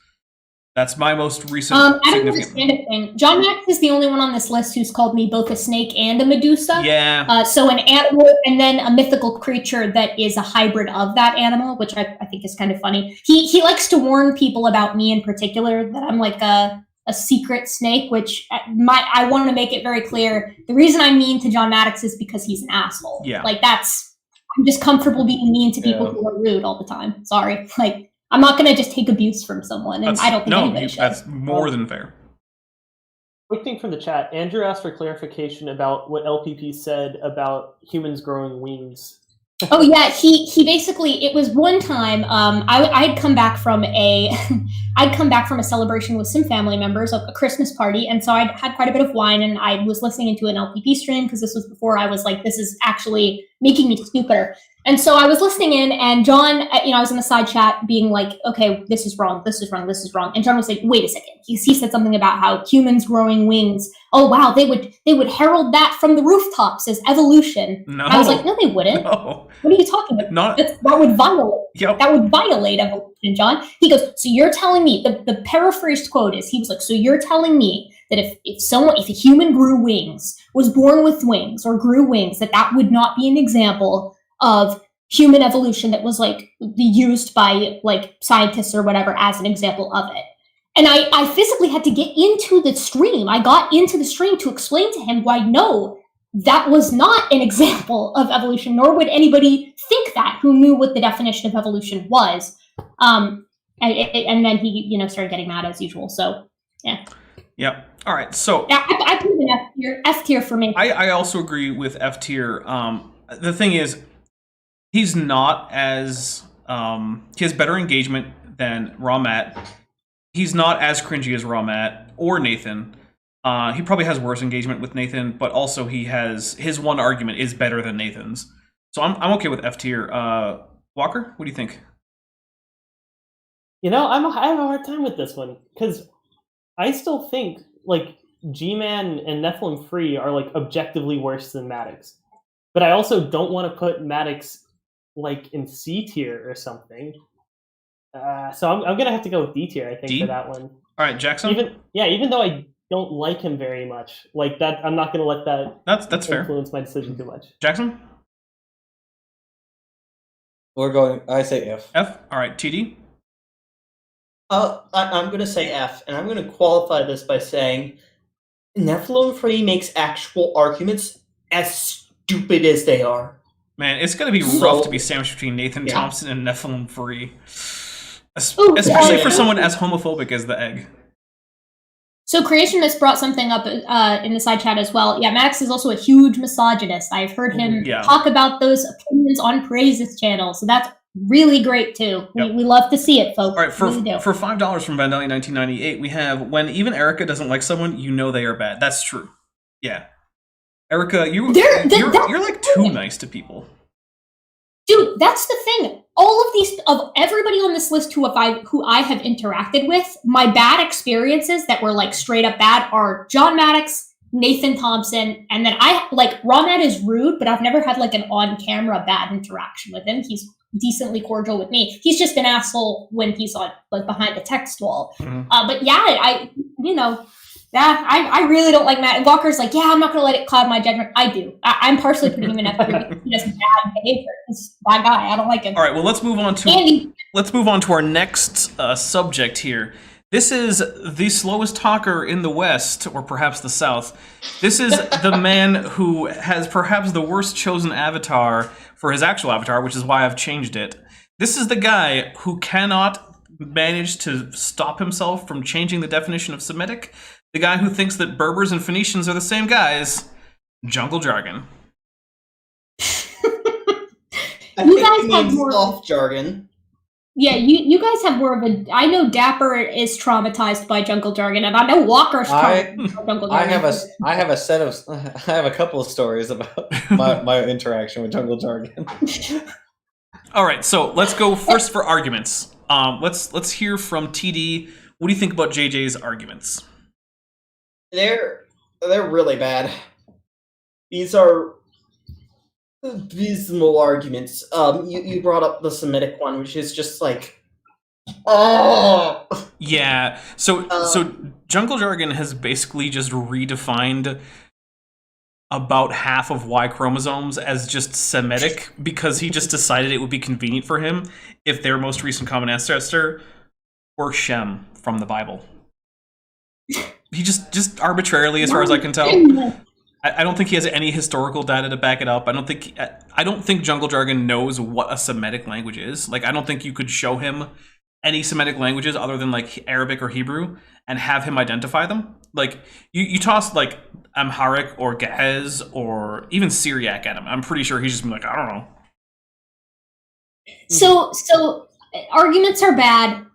That's my most recent I don't significant understand a thing. John Maddox is the only one on this list who's called me both a snake and a Medusa. Yeah. So an animal and then a mythical creature that is a hybrid of that animal, which I think is kind of funny. He likes to warn people about me in particular that I'm like a secret snake, which I want to make it very clear. The reason I'm mean to John Maddox is because he's an asshole. Yeah. Like I'm just comfortable being mean to people who are rude all the time. Sorry. Like, I'm not going to just take abuse from someone, and I don't think anybody should. That's more than fair. Quick thing from the chat. Andrew asked for clarification about what LPP said about humans growing wings. Oh yeah, he basically, it was one time I'd come back from a celebration with some family members, a Christmas party, and so I'd had quite a bit of wine, and I was listening into an LPP stream because this was before I was like, this is actually making me stupider. And so I was listening in, and John, I was in the side chat being like, okay, this is wrong, this is wrong, this is wrong. And John was like, wait a second. He said something about how humans growing wings, oh wow, they would herald that from the rooftops as evolution. No. I was like, no, they wouldn't. No. What are you talking about? That would violate. Yep. That would violate evolution, John. He goes, so you're telling me, the paraphrased quote is, he was like, so you're telling me that if a human grew wings, was born with wings, or grew wings, that would not be an example of human evolution that was like used by like scientists or whatever as an example of it. And I physically had to get into the stream. I got into the stream to explain to him why no, that was not an example of evolution, nor would anybody think that who knew what the definition of evolution was. And then he, started getting mad as usual. So, yeah. Yeah. All right. So yeah, I put an F tier. F tier for me. I also agree with F tier. The thing is, he's not as he has better engagement than Raw Matt. He's not as cringy as Raw Matt or Nathan. He probably has worse engagement with Nathan, but also he has his one argument is better than Nathan's. So I'm okay with F tier. Walker, what do you think? I have a hard time with this one because I still think like G-Man and NephilimFree are like objectively worse than Maddox, but I also don't want to put Maddox like in C tier or something. So I'm gonna have to go with D tier, I think, D? for that one. All right, Jackson. Even though I don't like him very much, like that, I'm not gonna let that that's fair. Influence my decision too much. Jackson. I say F. F. All right, TD. I'm going to say F, and I'm going to qualify this by saying NephilimFree makes actual arguments as stupid as they are. Man, it's going to be rough to be sandwiched between Nathan Thompson and NephilimFree. Especially for someone as homophobic as the egg. So Creationist brought something up in the side chat as well. Yeah, Maddox is also a huge misogynist. I've heard him talk about those opinions on Praise's channel, so that's really great too. Yep. We love to see it, folks. All right, for $5 from Vandalian 1998, we have when even Erica doesn't like someone, you know they are bad. That's true. Yeah, Erica, you're like too nice to people. Dude, that's the thing. All of everybody on this list who I have interacted with, my bad experiences that were like straight up bad are John Maddox, Nathan Thompson, and then Raw Matt is rude, but I've never had like an on-camera bad interaction with him. He's decently cordial with me. He's just an asshole when he's on like behind a text wall. Mm-hmm. But yeah, I really don't like Matt. And Walker's like, yeah, I'm not gonna let it cloud my judgment. I do. I'm partially putting him in F3. He has bad behavior. He's a bad guy. I don't like him. All right, well let's move on to our next subject here. This is the slowest talker in the West, or perhaps the South. This is the man who has perhaps the worst chosen avatar for his actual avatar, which is why I've changed it. This is the guy who cannot manage to stop himself from changing the definition of Semitic. The guy who thinks that Berbers and Phoenicians are the same guys, Jungle Jargon. I You think guys he have means more- soft jargon. Yeah, you guys have more of a. I know Dapper is traumatized by Jungle Jargon, and I know Walker's traumatized by Jungle Jargon. I have a couple of stories about my interaction with Jungle Jargon. All right, so let's go first for arguments. Let's hear from TD. What do you think about JJ's arguments? They're really bad. These are abysmal arguments. You brought up the Semitic one, which is just like, oh. Yeah, so Jungle Jargon has basically just redefined about half of Y chromosomes as just Semitic because he just decided it would be convenient for him if their most recent common ancestor were Shem from the Bible. He just arbitrarily, as far as I can tell. I don't think he has any historical data to back it up. I don't think Jungle Jargon knows what a Semitic language is. Like, I don't think you could show him any Semitic languages other than like Arabic or Hebrew and have him identify them. Like, you toss like Amharic or Ge'ez or even Syriac at him, I'm pretty sure he's just been like, I don't know. So arguments are bad.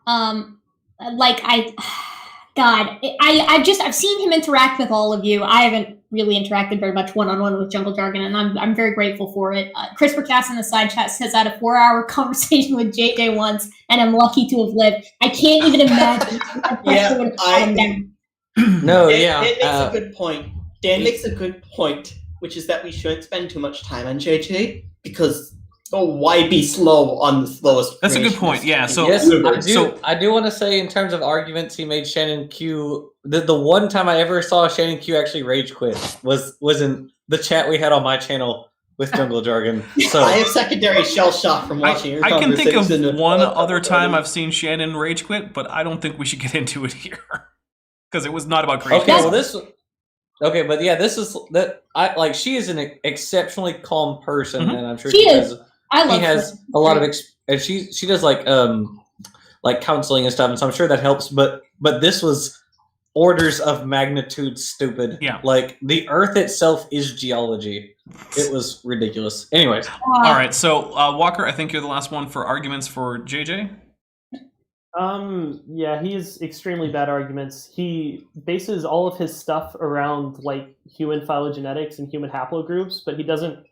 I've seen him interact with all of you. I haven't really interacted very much one-on-one with Jungle Jargon, and I'm very grateful for it. CRISPRcast in the side chat says I had a 4-hour conversation with JJ once, and I'm lucky to have lived. I can't even imagine. No, Dan yeah. makes a good point. Dan makes a good point, which is that we shouldn't spend too much time on JJ because why be slow on the slowest? That's a good point. Yeah. So Yes, I do want to say in terms of arguments, he made Shannon Q. The one time I ever saw Shannon Q actually rage quit was in the chat we had on my channel with Jungle Jargon. So I have secondary shell shock from watching your I can think conversation of with one Jungle other time Jargon. I've seen Shannon rage quit, but I don't think we should get into it here because it was not about creation. okay, well this. Okay, but yeah, this is that. She is an exceptionally calm person, and I'm sure She is. She has a lot of and she does like counseling and stuff, and so I'm sure that helps. But this was orders of magnitude stupid. Yeah. Like the Earth itself is geology. It was ridiculous. Anyways, All right, so Walker, I think you're the last one for arguments for JJ. Yeah, he has extremely bad arguments. He bases all of his stuff around like human phylogenetics and human haplogroups, but he doesn't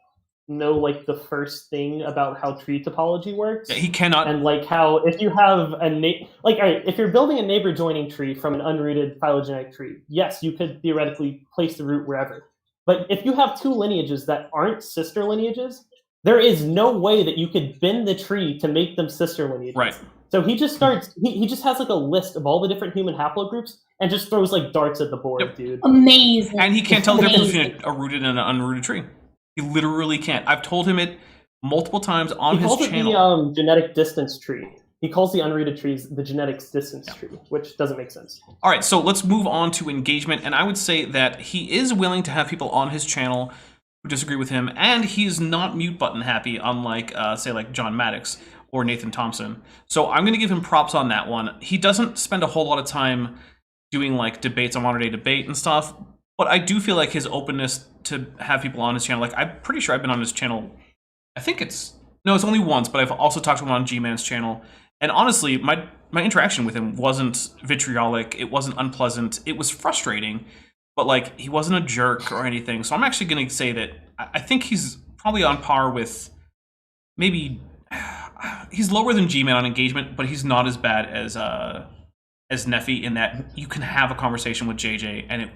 know like the first thing about how tree topology works. Yeah, he cannot. And like how if you have if you're building a neighbor joining tree from an unrooted phylogenetic tree, yes, you could theoretically place the root wherever. But if you have two lineages that aren't sister lineages, there is no way that you could bend the tree to make them sister lineages. Right. So he just starts. He just has like a list of all the different human haplogroups and just throws like darts at the board, Yep. dude. Amazing. And he can't tell the difference Amazing. between a rooted and an unrooted tree. He literally can't. I've told him it multiple times on He his calls it channel. the genetic distance tree. He calls the unrooted trees the genetic distance tree, which doesn't make sense. All right, so let's move on to engagement. And I would say that he is willing to have people on his channel who disagree with him, and he's not mute button happy, unlike, say, like John Maddox or Nathan Thompson. So I'm going to give him props on that one. He doesn't spend a whole lot of time doing like debates on Modern Day Debate and stuff, but I do feel like his openness to have people on his channel, like I'm pretty sure I've been on his channel, I think it's only once, but I've also talked to him on G-Man's channel. And honestly, my interaction with him wasn't vitriolic, it wasn't unpleasant, it was frustrating, but like he wasn't a jerk or anything. So I'm actually going to say that I think he's probably on par with maybe, he's lower than G-Man on engagement, but he's not as bad as Nephi in that you can have a conversation with JJ and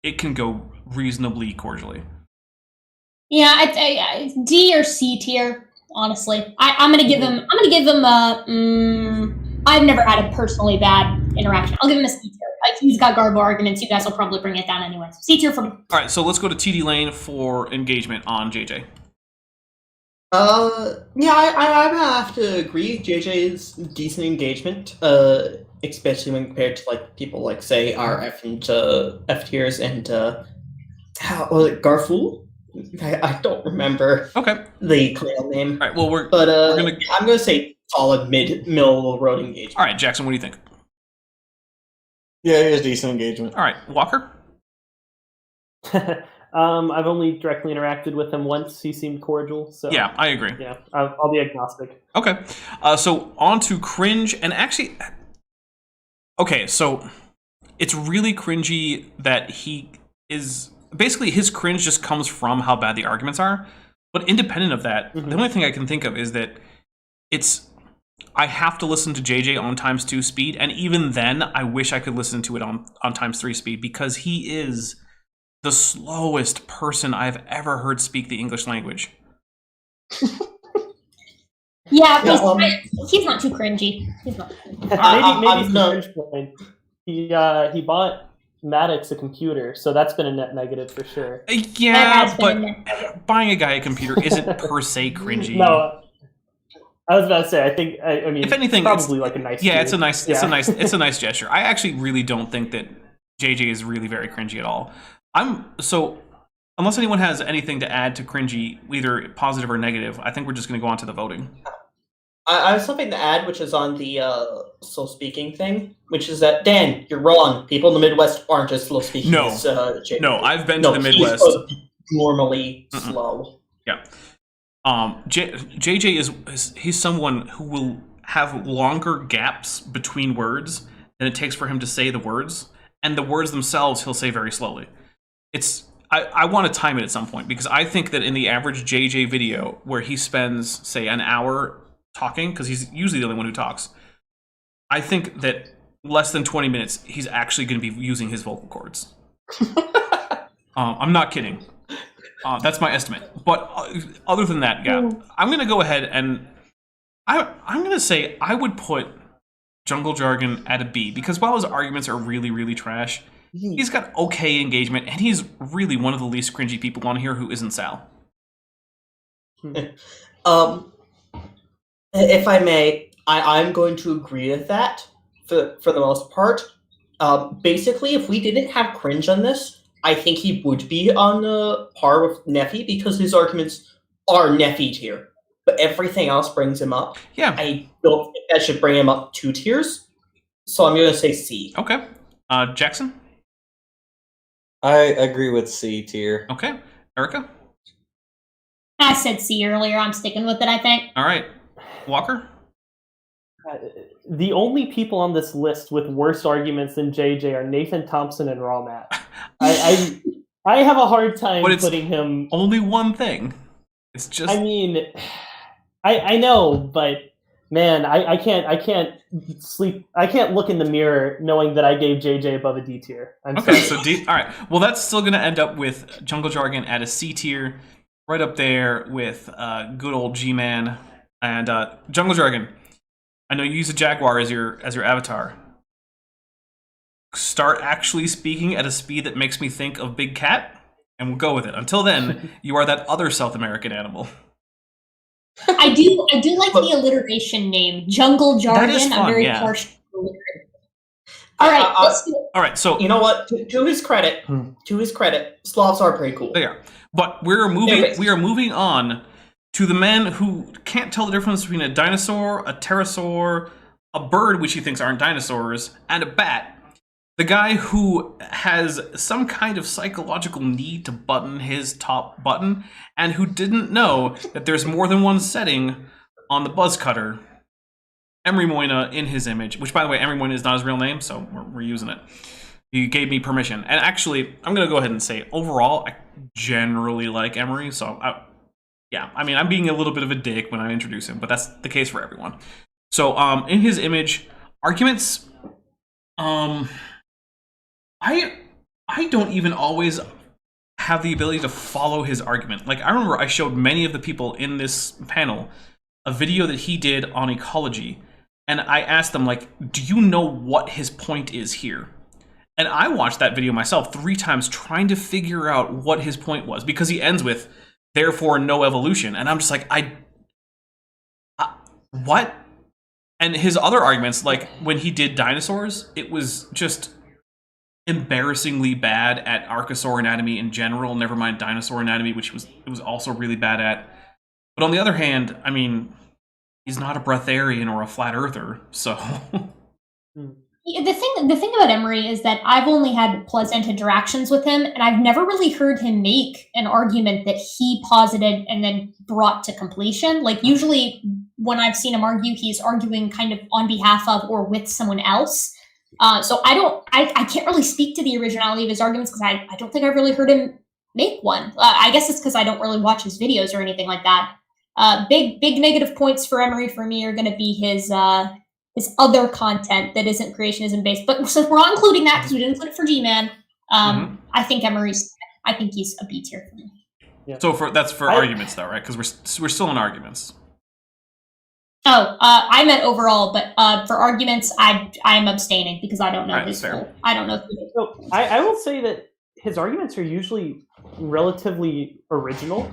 it can go reasonably cordially. Yeah, I D or C tier. Honestly, I'm gonna give him. I've never had a personally bad interaction. I'll give him a C tier. Like, he's got garbo arguments. You guys will probably bring it down anyway. So C tier for me. All right, so let's go to TDlane for engagement on JJ. Yeah, I'm gonna have to agree. JJ's decent engagement, especially when compared to like people like say our F and F tiers and how was it Garfool? I don't remember Okay. the clan name. All right, well, we're gonna. I'm gonna say solid middle road engagement. All right, Jackson, what do you think? Yeah, it is decent engagement. All right, Walker. I've only directly interacted with him once. He seemed cordial. So Yeah, I agree. yeah, I'll be agnostic. Okay, so on to cringe, and actually, okay, so it's really cringy that he is basically his cringe just comes from how bad the arguments are. But independent of that, the only thing I can think of is that I have to listen to JJ on ×2 speed, and even then, I wish I could listen to it on ×3 speed because he is the slowest person I've ever heard speak the English language. Yeah, he's not too cringy. He's not. Maybe it's the cringe point. He bought Maddox a computer, so that's been a net negative for sure. Yeah, but buying a guy a computer isn't per se cringy. No, I was about to say. I mean, if anything, it's probably like a nice. Yeah, move. it's a nice gesture. I actually really don't think that JJ is really very cringy at all. Unless anyone has anything to add to cringy, either positive or negative, I think we're just going to go on to the voting. I have something to add, which is on the slow speaking thing, which is that, Dan, you're wrong. People in the Midwest aren't as slow speaking as JJ. No, I've been to the Midwest. He's normally slow. Yeah. JJ he's someone who will have longer gaps between words than it takes for him to say the words, and the words themselves he'll say very slowly. I want to time it at some point, because I think that in the average JJ video where he spends, say, an hour talking, because he's usually the only one who talks, I think that less than 20 minutes, he's actually going to be using his vocal cords. I'm not kidding. That's my estimate. But other than that, yeah, I'm going to go ahead and I'm going to say I would put Jungle Jargon at a B, because while his arguments are really, really trash, he's got okay engagement, and he's really one of the least cringy people on here who isn't Sal. If I may, I'm going to agree with that for the most part. Basically, if we didn't have cringe on this, I think he would be on par with Nephi, because his arguments are Nephi tier. But everything else brings him up. Yeah. I don't think that should bring him up 2 tiers. So I'm going to say C. Okay. Jackson? I agree with C tier. Okay. Erica? I said C earlier. I'm sticking with it, I think. All right. Walker? The only people on this list with worse arguments than JJ are Nathan, Thompson, and Raw Matt. I have a hard time putting him. Only one thing. It's just. I mean, I know, but man, I can't sleep. I can't look in the mirror knowing that I gave JJ above a D tier. Okay, so D. All right. Well, that's still going to end up with Jungle Jargon at a C tier, right up there with good old G-Man and Jungle Jargon. I know you use a Jaguar as your avatar. Start actually speaking at a speed that makes me think of Big Cat, and we'll go with it. Until then, you are that other South American animal. I do like the alliteration name, Jungle Jargon. That is fun, I'm very yeah. partial to alliteration. All right, let's do it. All right, so You know what? To his credit, Slavs are pretty cool. they are. But we are moving on to the man who can't tell the difference between a dinosaur, a pterosaur, a bird, which he thinks aren't dinosaurs, and a bat. The guy who has some kind of psychological need to button his top button, and who didn't know that there's more than one setting on the buzz cutter. Emery Moyna in his image, which, by the way, Emery Moyna is not his real name, so we're using it. He gave me permission. And actually, I'm going to go ahead and say, overall, I generally like Emery, so yeah, I mean, I'm being a little bit of a dick when I introduce him, but that's the case for everyone. So, in his image, arguments, I don't even always have the ability to follow his argument. Like, I remember I showed many of the people in this panel a video that he did on ecology, and I asked them, like, do you know what his point is here? And I watched that video myself 3 times trying to figure out what his point was, because he ends with, therefore no evolution. And I'm just like, what? And his other arguments, like when he did dinosaurs, it was just embarrassingly bad at archosaur anatomy in general, never mind dinosaur anatomy, which it was also really bad at. But on the other hand, I mean, he's not a breatharian or a flat earther, so The thing about Emery is that I've only had pleasant interactions with him, and I've never really heard him make an argument that he posited and then brought to completion. Like, usually when I've seen him argue, he's arguing kind of on behalf of or with someone else. So I can't really speak to the originality of his arguments because I don't think I've really heard him make one. I guess it's because I don't really watch his videos or anything like that. Big negative points for Emery for me are going to be his other content that isn't creationism based. But since we're not including that because we didn't include it for G-Man, I think I think he's a B tier for me. Yeah. So that's for arguments though, right? Because we're still in arguments. Oh, I meant overall, but for arguments, I'm abstaining because I don't know his fair. full. I don't know. So I will say that his arguments are usually relatively original.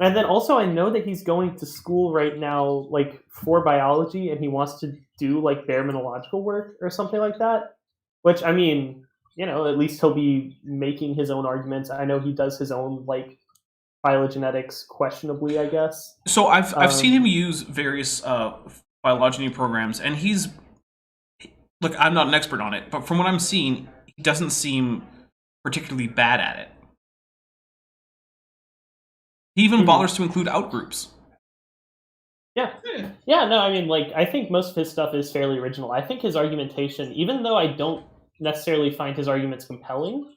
And then also I know that he's going to school right now, like, for biology, and he wants to do, like, baromenological work or something like that. Which, I mean, you know, at least he'll be making his own arguments. I know he does his own, like, phylogenetics questionably, I guess. So I've seen him use various phylogeny programs, and look, I'm not an expert on it, but from what I'm seeing, he doesn't seem particularly bad at it. He even bothers to include outgroups. Yeah. Yeah, no, I mean, like, I think most of his stuff is fairly original. I think his argumentation, even though I don't necessarily find his arguments compelling,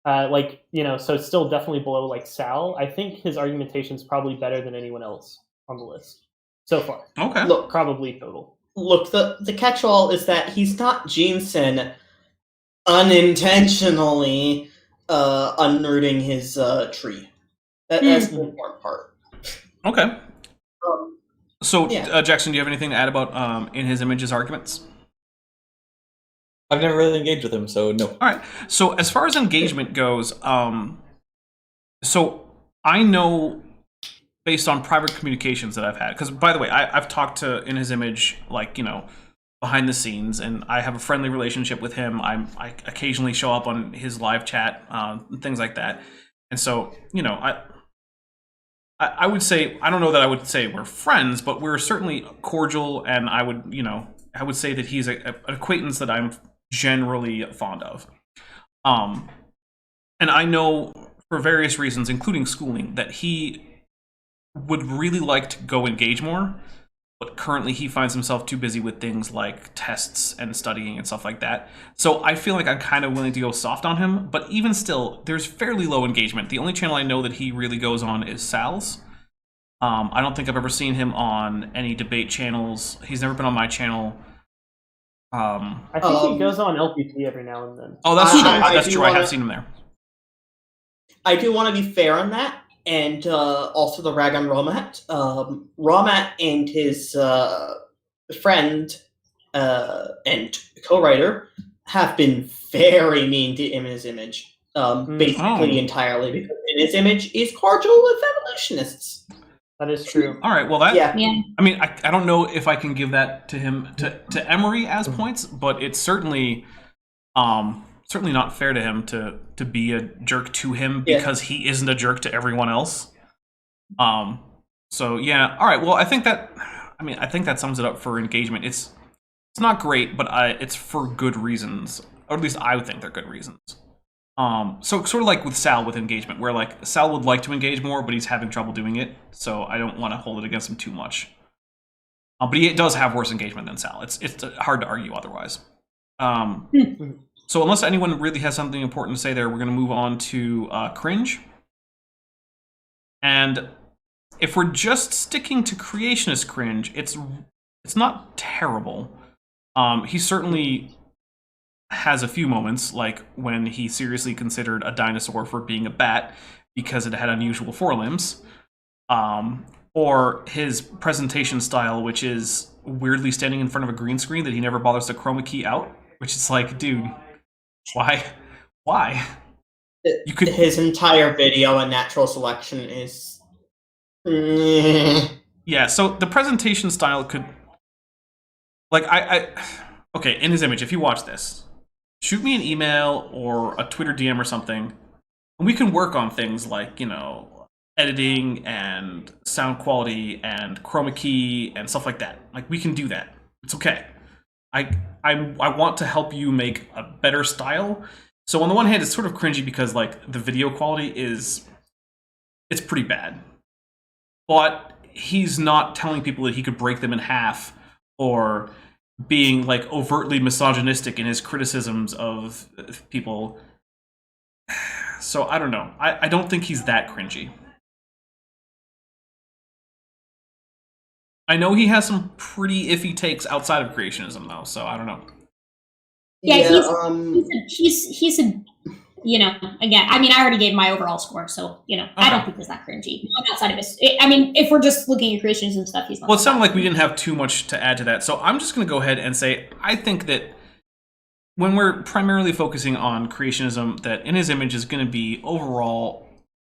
like, you know, so it's still definitely below, like, Sal, I think his argumentation is probably better than anyone else on the list so far. Okay. Look, Probably total. Look, the catch-all is that he's not Jensen unintentionally uprooting his tree. That's the important part. Okay. So, yeah. Jackson, do you have anything to add about in his images arguments? I've never really engaged with him, so no. All right. So as far as engagement goes, so I know based on private communications that I've had, because by the way, I've talked to in his image, like, you know, behind the scenes, and I have a friendly relationship with him. I occasionally show up on his live chat, things like that. And so, you know, I would say, I don't know that I would say we're friends, but we're certainly cordial, and I would say that he's an acquaintance that I'm generally fond of. And I know for various reasons, including schooling, that he would really like to go engage more, but currently he finds himself too busy with things like tests and studying and stuff like that. So I feel like I'm kind of willing to go soft on him, but even still, there's fairly low engagement. The only channel I know that he really goes on is Sal's. I don't think I've ever seen him on any debate channels. He's never been on my channel. I think he goes on LPT every now and then. Oh, that's true. I That's do true. I wanna- have seen him there. I do want to be fair on that, and also the rag on Romat. Romat and his friend and co-writer have been very mean to him in his image, basically entirely, because in his image is cordial with evolutionists. That is true. All right. Well, that. Yeah. I mean, I don't know if I can give that to him to Emery as points, but it's certainly not fair to him to be a jerk to him because he isn't a jerk to everyone else. So yeah. All right. Well, I think that sums it up for engagement. It's not great, but it's for good reasons, or at least I would think they're good reasons. So sort of like with Sal with engagement, where like Sal would like to engage more, but he's having trouble doing it. So I don't want to hold it against him too much. But he does have worse engagement than Sal. It's hard to argue otherwise. So unless anyone really has something important to say there, we're going to move on to cringe. And if we're just sticking to creationist cringe, it's not terrible. He certainly has a few moments, like when he seriously considered a dinosaur for being a bat because it had unusual forelimbs, or his presentation style, which is weirdly standing in front of a green screen that he never bothers to chroma key out, which is like, dude, why? You could. His entire video on natural selection is. Yeah, so the presentation style could, like, okay, in his image, if you watch this, shoot me an email or a Twitter DM or something, and we can work on things like, you know, editing and sound quality and chroma key and stuff like that. Like, we can do that. It's okay. I want to help you make a better style. So on the one hand, it's sort of cringy because like the video quality it's pretty bad. But he's not telling people that he could break them in half or being like overtly misogynistic in his criticisms of people. So I don't know. I don't think he's that cringy. I know he has some pretty iffy takes outside of creationism though, so I don't know. Yeah, he's a you know, again, I mean, I already gave my overall score, so, you know, okay. I don't think he's that cringy. Outside of his, I mean, if we're just looking at creations and stuff, he's not. Well, it sounded like we didn't have too much to add to that, so I'm just going to go ahead and say, I think that when we're primarily focusing on creationism, that In His Image is going to be overall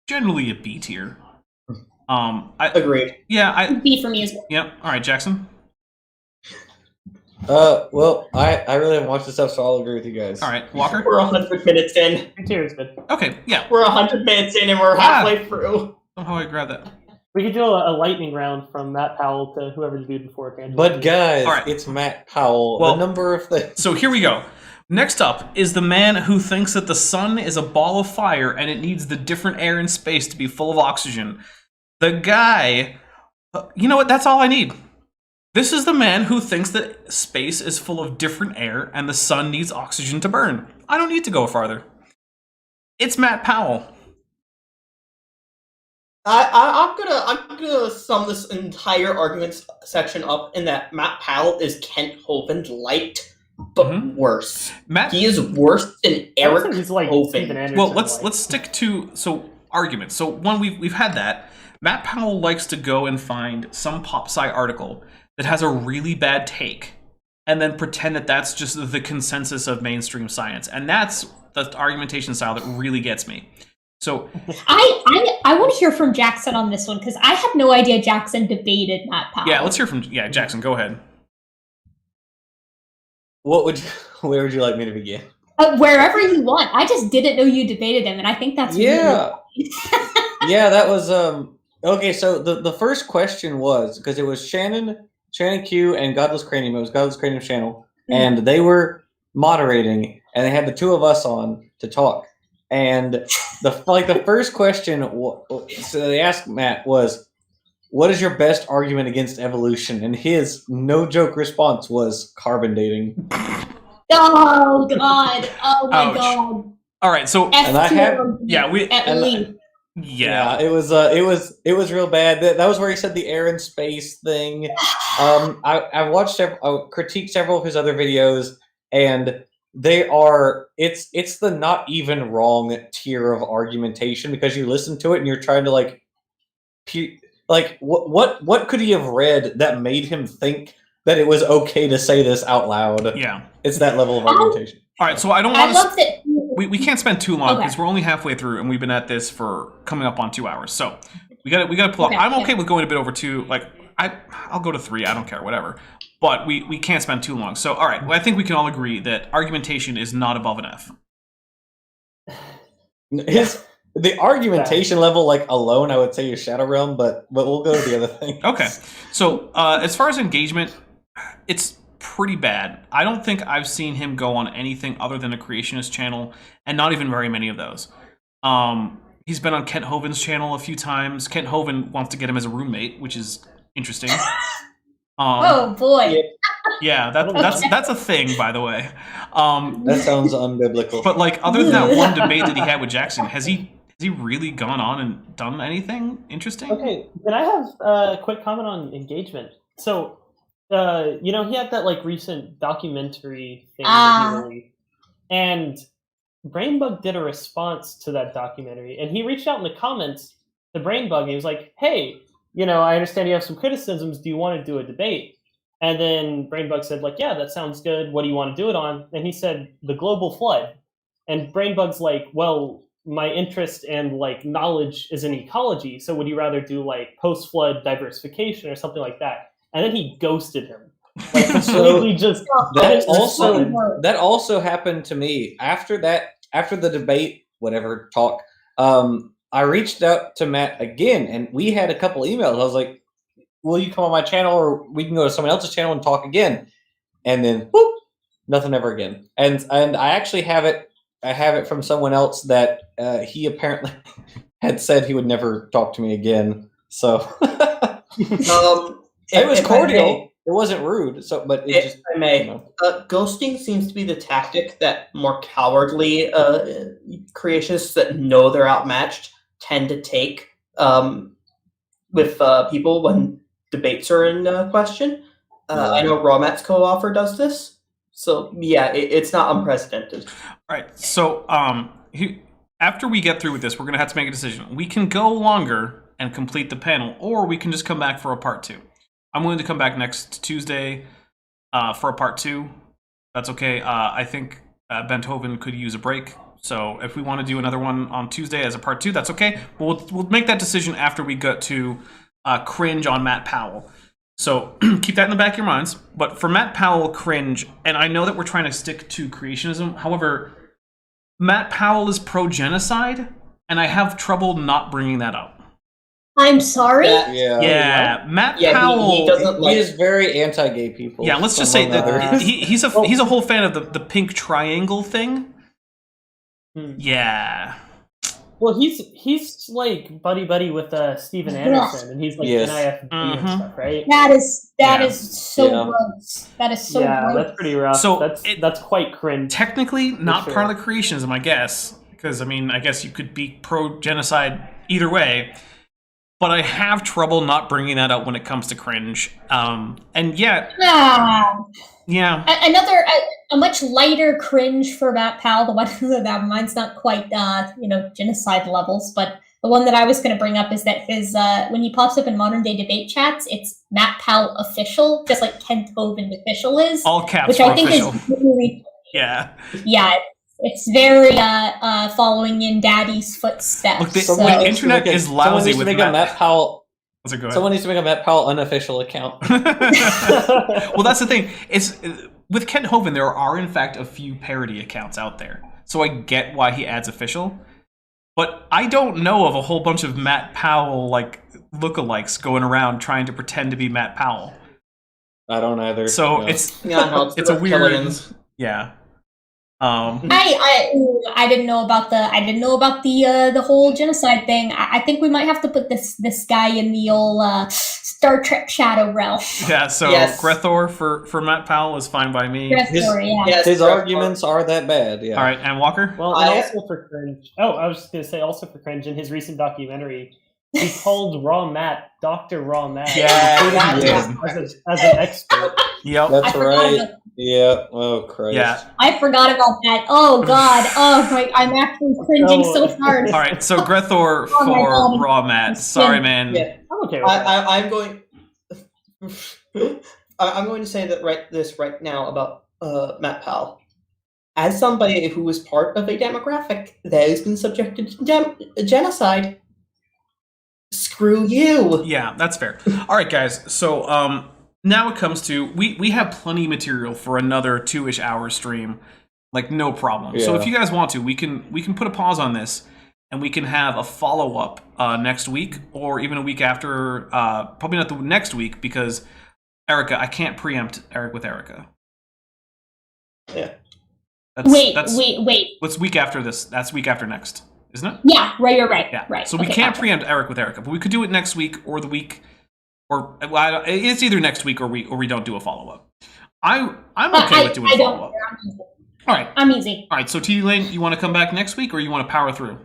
generally a B tier. I Agreed. Yeah, B for me as well. Yeah. All right, Jackson. Well, I really haven't watched this stuff, so I'll agree with you guys. All right, Walker. We're 100 minutes in. Cheers, good. Okay, yeah. We're 100 minutes in, and we're halfway through. Somehow I grabbed that. We could do a lightning round from Matt Powell to whoever the dude before. But guys, it's Matt Powell. Well, the number of things. So here we go. Next up is the man who thinks that the sun is a ball of fire and it needs the different air in space to be full of oxygen. The guy, you know what? That's all I need. This is the man who thinks that space is full of different air and the sun needs oxygen to burn. I don't need to go farther. It's Matt Powell. I'm gonna sum this entire argument section up in that Matt Powell is Kent Hovind light, but worse. He is worse than Eric Hovind. Well, let's stick to arguments. So one, we've had that. Matt Powell likes to go and find some pop sci article that has a really bad take and then pretend that that's just the consensus of mainstream science. And that's the argumentation style that really gets me. So I want to hear from Jackson on this one because I had no idea Jackson debated Matt Powell. Yeah, let's hear from Jackson. Go ahead. Where would you like me to begin? Wherever you want. I just didn't know you debated him, and I think that's yeah. Yeah, that was okay. So the first question was because it was Shannon Q, and Godless Cranium. It was Godless Cranium's channel, and they were moderating, and they had the two of us on to talk. And the first question, so they asked Matt was, "What is your best argument against evolution?" And his no joke response was carbon dating. Oh God! Oh my Ouch. God! All right, so it was real bad. That was where he said the air and space thing. I've watched critiqued several of his other videos, and it's the not even wrong tier of argumentation because you listen to it and you're trying to what could he have read that made him think that it was okay to say this out loud? Yeah, it's that level of argumentation. All right, so I don't want to. We can't spend too long because we're only halfway through and we've been at this for coming up on 2 hours. So we got to pull up. I'm okay with going a bit over 2. Like I'll go to 3. I don't care, whatever. But we can't spend too long. So all right, well, I think we can all agree that argumentation is not above an F. The argumentation level, alone, I would say is Shadow Realm, but we'll go to the other thing. Okay, so as far as engagement, it's pretty bad. I don't think I've seen him go on anything other than a Creationist channel, and not even very many of those. He's been on Kent Hovind's channel a few times. Kent Hovind wants to get him as a roommate, which is interesting. Oh boy! Yeah, that's a thing, by the way. That sounds unbiblical. But other than that one debate that he had with Jackson, has he really gone on and done anything interesting? Okay, can I have a quick comment on engagement? So, he had that recent documentary thing that he released, and Brainbug did a response to that documentary, and he reached out in the comments to Brainbug, and he was like, "Hey, I understand you have some criticisms. Do you want to do a debate?" And then Brainbug said, "Yeah, that sounds good. What do you want to do it on?" And he said, "The global flood." And Brainbug's like, "Well, my interest and knowledge is in ecology. So would you rather do post-flood diversification or something like that?" And then he ghosted him. Completely just. That also happened to me after the debate, whatever talk. I reached out to Matt again, and we had a couple emails. I was like, "Will you come on my channel, or we can go to someone else's channel and talk again?" And then, whoop, nothing ever again. And I actually have it. I have it from someone else that he apparently had said he would never talk to me again. So it was cordial. It wasn't rude. So, but it just, if I may, you know. ghosting seems to be the tactic that more cowardly creationists that know they're outmatched tend to take with people when debates are in question. I know Rawmat's co-author does this, so yeah, it's not unprecedented. All right. So after we get through with this, we're gonna have to make a decision. We can go longer and complete the panel, or we can just come back for a part 2. I'm willing to come back next Tuesday for a part 2. That's okay. I think Benthoven could use a break. So if we want to do another one on Tuesday as a part 2, that's okay. But we'll make that decision after we get to cringe on Matt Powell. So keep that in the back of your minds. But for Matt Powell cringe, and I know that we're trying to stick to creationism. However, Matt Powell is pro-genocide, and I have trouble not bringing that up. I'm sorry? Yeah, Matt Yeah, Powell. he doesn't like. He is very anti-gay people. Yeah, let's just say among that others. he's a whole fan of the pink triangle thing. Yeah. Well, he's like buddy with Steven Anderson, and he's like Yes. NIFB and stuff, right? That is Yeah. so Yeah. gross. That is so Yeah, gross. that's pretty rough. So That's quite cringe. Technically, not sure. part of the creationism, I guess. Because, I mean, I guess you could be pro-genocide either way. But I have trouble not bringing that up when it comes to cringe. And yet, yeah. Another a much lighter cringe for Matt Powell. The one that mine's not quite genocide levels, but the one that I was going to bring up is that his when he pops up in modern day debate chats, it's Matt Powell official, just like Ken Hovind official is, All caps which for I think official. is really Yeah. It's very following in Daddy's footsteps. Look, the Someone needs to internet make a- is someone lousy needs to with make Matt. a Matt Powell. So go ahead. Someone needs to make a Matt Powell unofficial account. Well, that's the thing. It's with Kent Hovind, there are in fact a few parody accounts out there, so I get why he adds official. But I don't know of a whole bunch of Matt Powell like lookalikes going around trying to pretend to be Matt Powell. I don't either. So no. it's It's a weird. Killians. Yeah. I didn't know about the whole genocide thing. I think we might have to put this guy in the old Star Trek shadow realm. Yeah. So Yes. Grethor for Matt Powell is fine by me. Yes, His Grethor. arguments are that bad. Yeah. All right, and Walker. Well, and also for cringe. Oh, I was just going to say also for cringe, in his recent documentary, he called Raw Matt Dr. Raw Matt. Yeah, he as an expert. Yep. That's right. Yeah. Oh Christ. Yeah. I forgot about that. Oh God. Oh my! I'm actually cringing so hard. All right. So Grethor Oh my for God. Raw Matt. Sorry, man. Yeah. I'm okay with that. I'm going. I'm going to say that right now about Matt Powell. As somebody who was part of a demographic that has been subjected to genocide, screw you. Yeah, that's fair. All right, guys. So now it comes to we have plenty of material for another 2-ish hour stream, like no problem. So Yeah. if you guys want to, we can put a pause on this and we can have a follow up next week or even a week after. Probably not the next week because Erica, I can't preempt Eric with Erica. Yeah. Wait. What's week after this? That's week after next, isn't it? Yeah, right. You're right. Yeah. Right. So we Okay, can't gotcha. preempt Eric with Erica, but we could do it next week or the week, or well, it's either next week or we don't do a follow up. I'm okay with doing a don't follow up. care. I'm easy. All right. I'm easy. All right. So TDlane, you want to come back next week or you want to power through?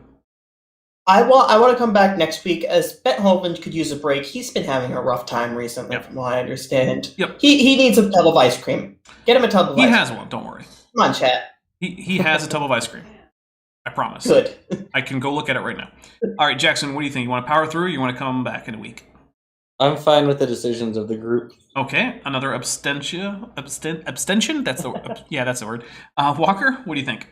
I want to come back next week as Benthoven could use a break. He's been having a rough time recently, Yep. from what I understand. Yep. He needs a tub of ice cream. Get him a tub of He ice has cream. one. Don't worry. Come on, chat. He has a tub of ice cream. I promise. Good. I can go look at it right now. All right, Jackson. What do you think? You want to power through or you want to come back in a week? I'm fine with the decisions of the group. Okay. Another abstention. Abstention. That's the yeah. That's the word. Walker. What do you think?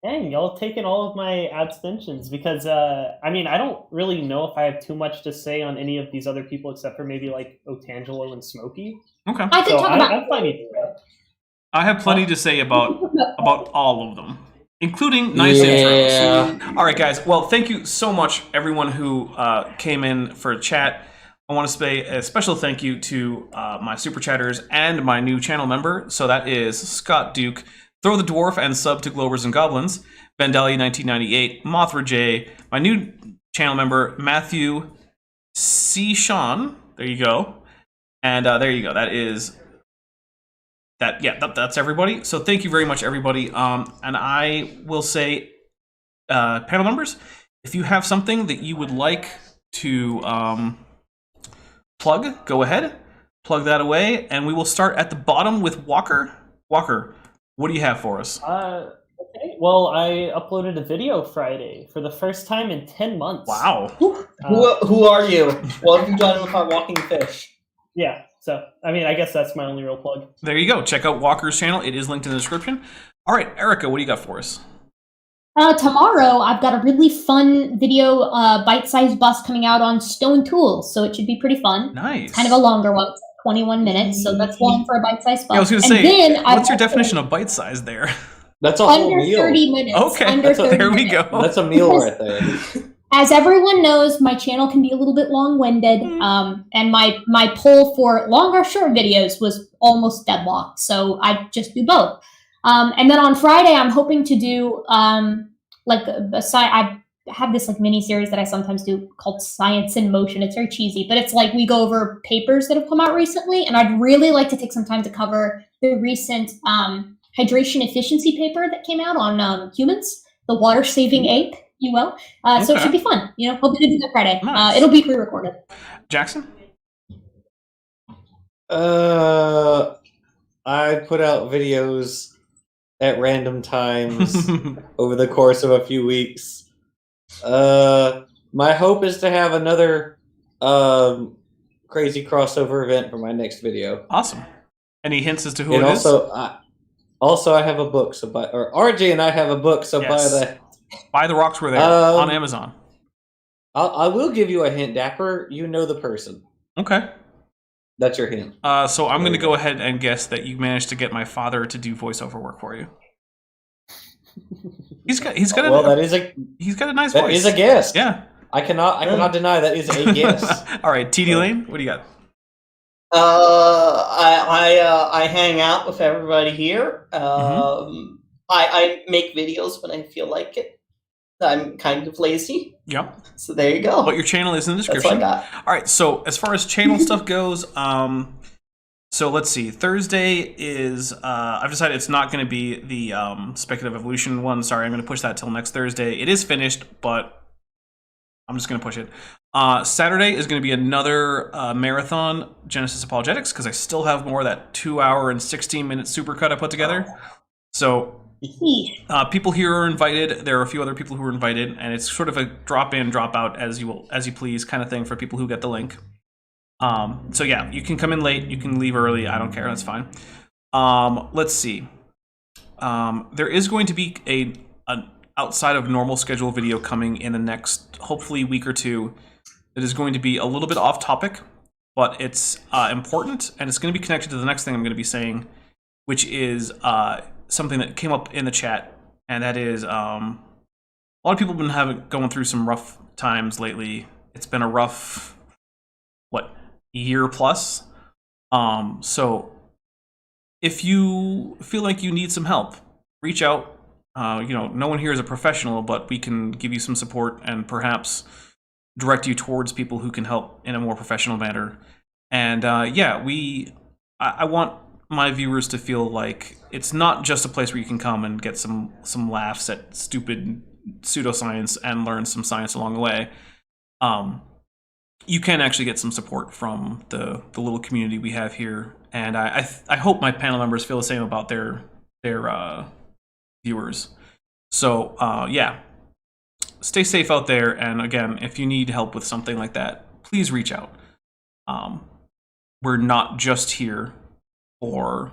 Dang, y'all have taken all of my abstentions because, I mean, I don't really know if I have too much to say on any of these other people except for maybe like Otangelo and Smokey. Okay. I can So talk about. I'm fine either way. I have plenty to say about all of them, including nice Yeah. intros. All right, guys. Well, thank you so much, everyone who came in for chat. I want to say a special thank you to my super chatters and my new channel member. So that is Scott Duke, Throw the Dwarf and Sub to Globers and Goblins, Vandalia 1998, Mothra J, my new channel member Matthew C. Sean. There you go. And there you go. That is that. Yeah, that's everybody. So thank you very much, everybody. And I will say, panel members, if you have something that you would like to plug, go ahead, plug that away, and we will start at the bottom with Walker. Walker, what do you have for us? Okay. Well, I uploaded a video Friday for the first time in 10 months. Wow. Who are you? What have you done with our walking fish? Yeah. So, I mean, I guess that's my only real plug. There you go. Check out Walker's channel. It is linked in the description. All right, Erica, what do you got for us? Tomorrow, I've got a really fun video, bite-sized bust coming out on stone tools, so it should be pretty fun. Nice. Kind of a longer one, it's 21 minutes, so that's long for a bite-sized bust. Yeah, I was going to say, what's your definition of bite-size there? That's a whole Under meal. 30 minutes. Okay, Under 30 there we minutes. go. That's a meal right there. As everyone knows, my channel can be a little bit long-winded, and my poll for long or short videos was almost deadlocked, so I just do both. And then on Friday, I'm hoping to do I have this like mini series that I sometimes do called Science in Motion. It's very cheesy, but it's like we go over papers that have come out recently, and I'd really like to take some time to cover the recent hydration efficiency paper that came out on humans, the water-saving ape, you will. So it should be fun. You know, hoping to do that Friday. Nice. It'll be pre-recorded. Jackson? I put out videos at random times over the course of a few weeks. My hope is to have another crazy crossover event for my next video. Awesome. Any hints as to who And it is? also, I have a book. So RJ and I have a book. So Yes. buy that. Buy the Rocks Were There on Amazon. I will give you a hint, Dapper. You know the person. Okay. That's your hint. So I'm going to go ahead and guess that you managed to get my father to do voiceover work for you. He's got he's got a nice that voice. is a guess. Yeah. I cannot deny that is a guess. All right, TDlane, what do you got? I hang out with everybody here. I make videos when I feel like it. I'm kind of lazy. Yep. So there you go. But your channel is in the That's what description. I got. All right, so as far as channel stuff goes, so let's see. Thursday is, I've decided it's not going to be the Speculative Evolution one. Sorry, I'm going to push that till next Thursday. It is finished, but I'm just going to push it. Saturday is going to be another marathon Genesis Apologetics, because I still have more of that 2 hour and 16-minute supercut I put together. So people here are invited. There are a few other people who are invited, and it's sort of a drop in, drop out as you please kind of thing for people who get the link. So yeah, you can come in late, you can leave early. I don't care. That's fine. Let's see. There is going to be an outside of normal schedule video coming in the next, hopefully, week or two. It is going to be a little bit off topic, but it's important, and it's going to be connected to the next thing I'm going to be saying, which is something that came up in the chat, and that is a lot of people have been going through some rough times lately. It's been a rough, year plus. So if you feel like you need some help, reach out. No one here is a professional, but we can give you some support and perhaps direct you towards people who can help in a more professional manner. And I want my viewers to feel like it's not just a place where you can come and get some laughs at stupid pseudoscience and learn some science along the way. You can actually get some support from the little community we have here, and I hope my panel members feel the same about their viewers. So stay safe out there, and again, if you need help with something like that, please reach out. We're not just here for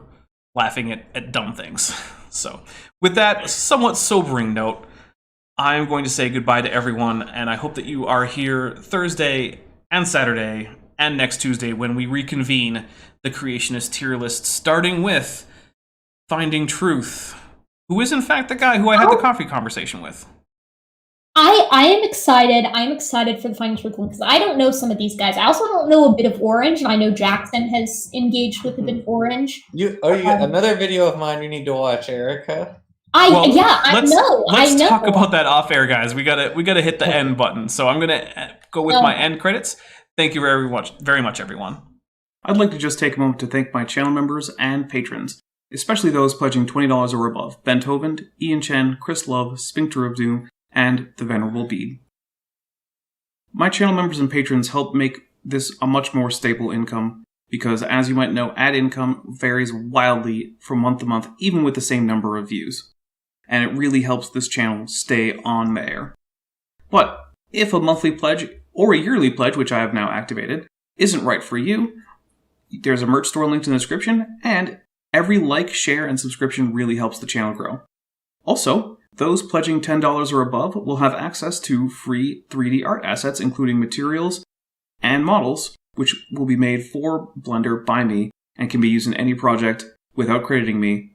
laughing at dumb things. So with that somewhat sobering note, I'm going to say goodbye to everyone, and I hope that you are here Thursday and Saturday and next Tuesday when we reconvene the Creationist tier list, starting with Finding Truth, who is in fact the guy who I had the coffee conversation with. I am excited. I'm excited for the Finding Truth one because I don't know some of these guys. I also don't know a bit of Orange, and I know Jackson has engaged with a bit of Orange. Another video of mine you need to watch, Erica. I Let's know. talk about that off air, guys. We gotta hit the end button. So I'm gonna go with my end credits. Thank you very much, everyone. I'd like to just take a moment to thank my channel members and patrons, especially those pledging $20 or above: Benthoven, Ian Chen, Chris Love, Sphincter of Doom, and the Venerable Bede. My channel members and patrons help make this a much more stable income because, as you might know, ad income varies wildly from month to month, even with the same number of views. And it really helps this channel stay on the air. But if a monthly pledge or a yearly pledge, which I have now activated, isn't right for you, there's a merch store linked in the description, and every like, share, and subscription really helps the channel grow. Also, those pledging $10 or above will have access to free 3D art assets, including materials and models, which will be made for Blender by me and can be used in any project without crediting me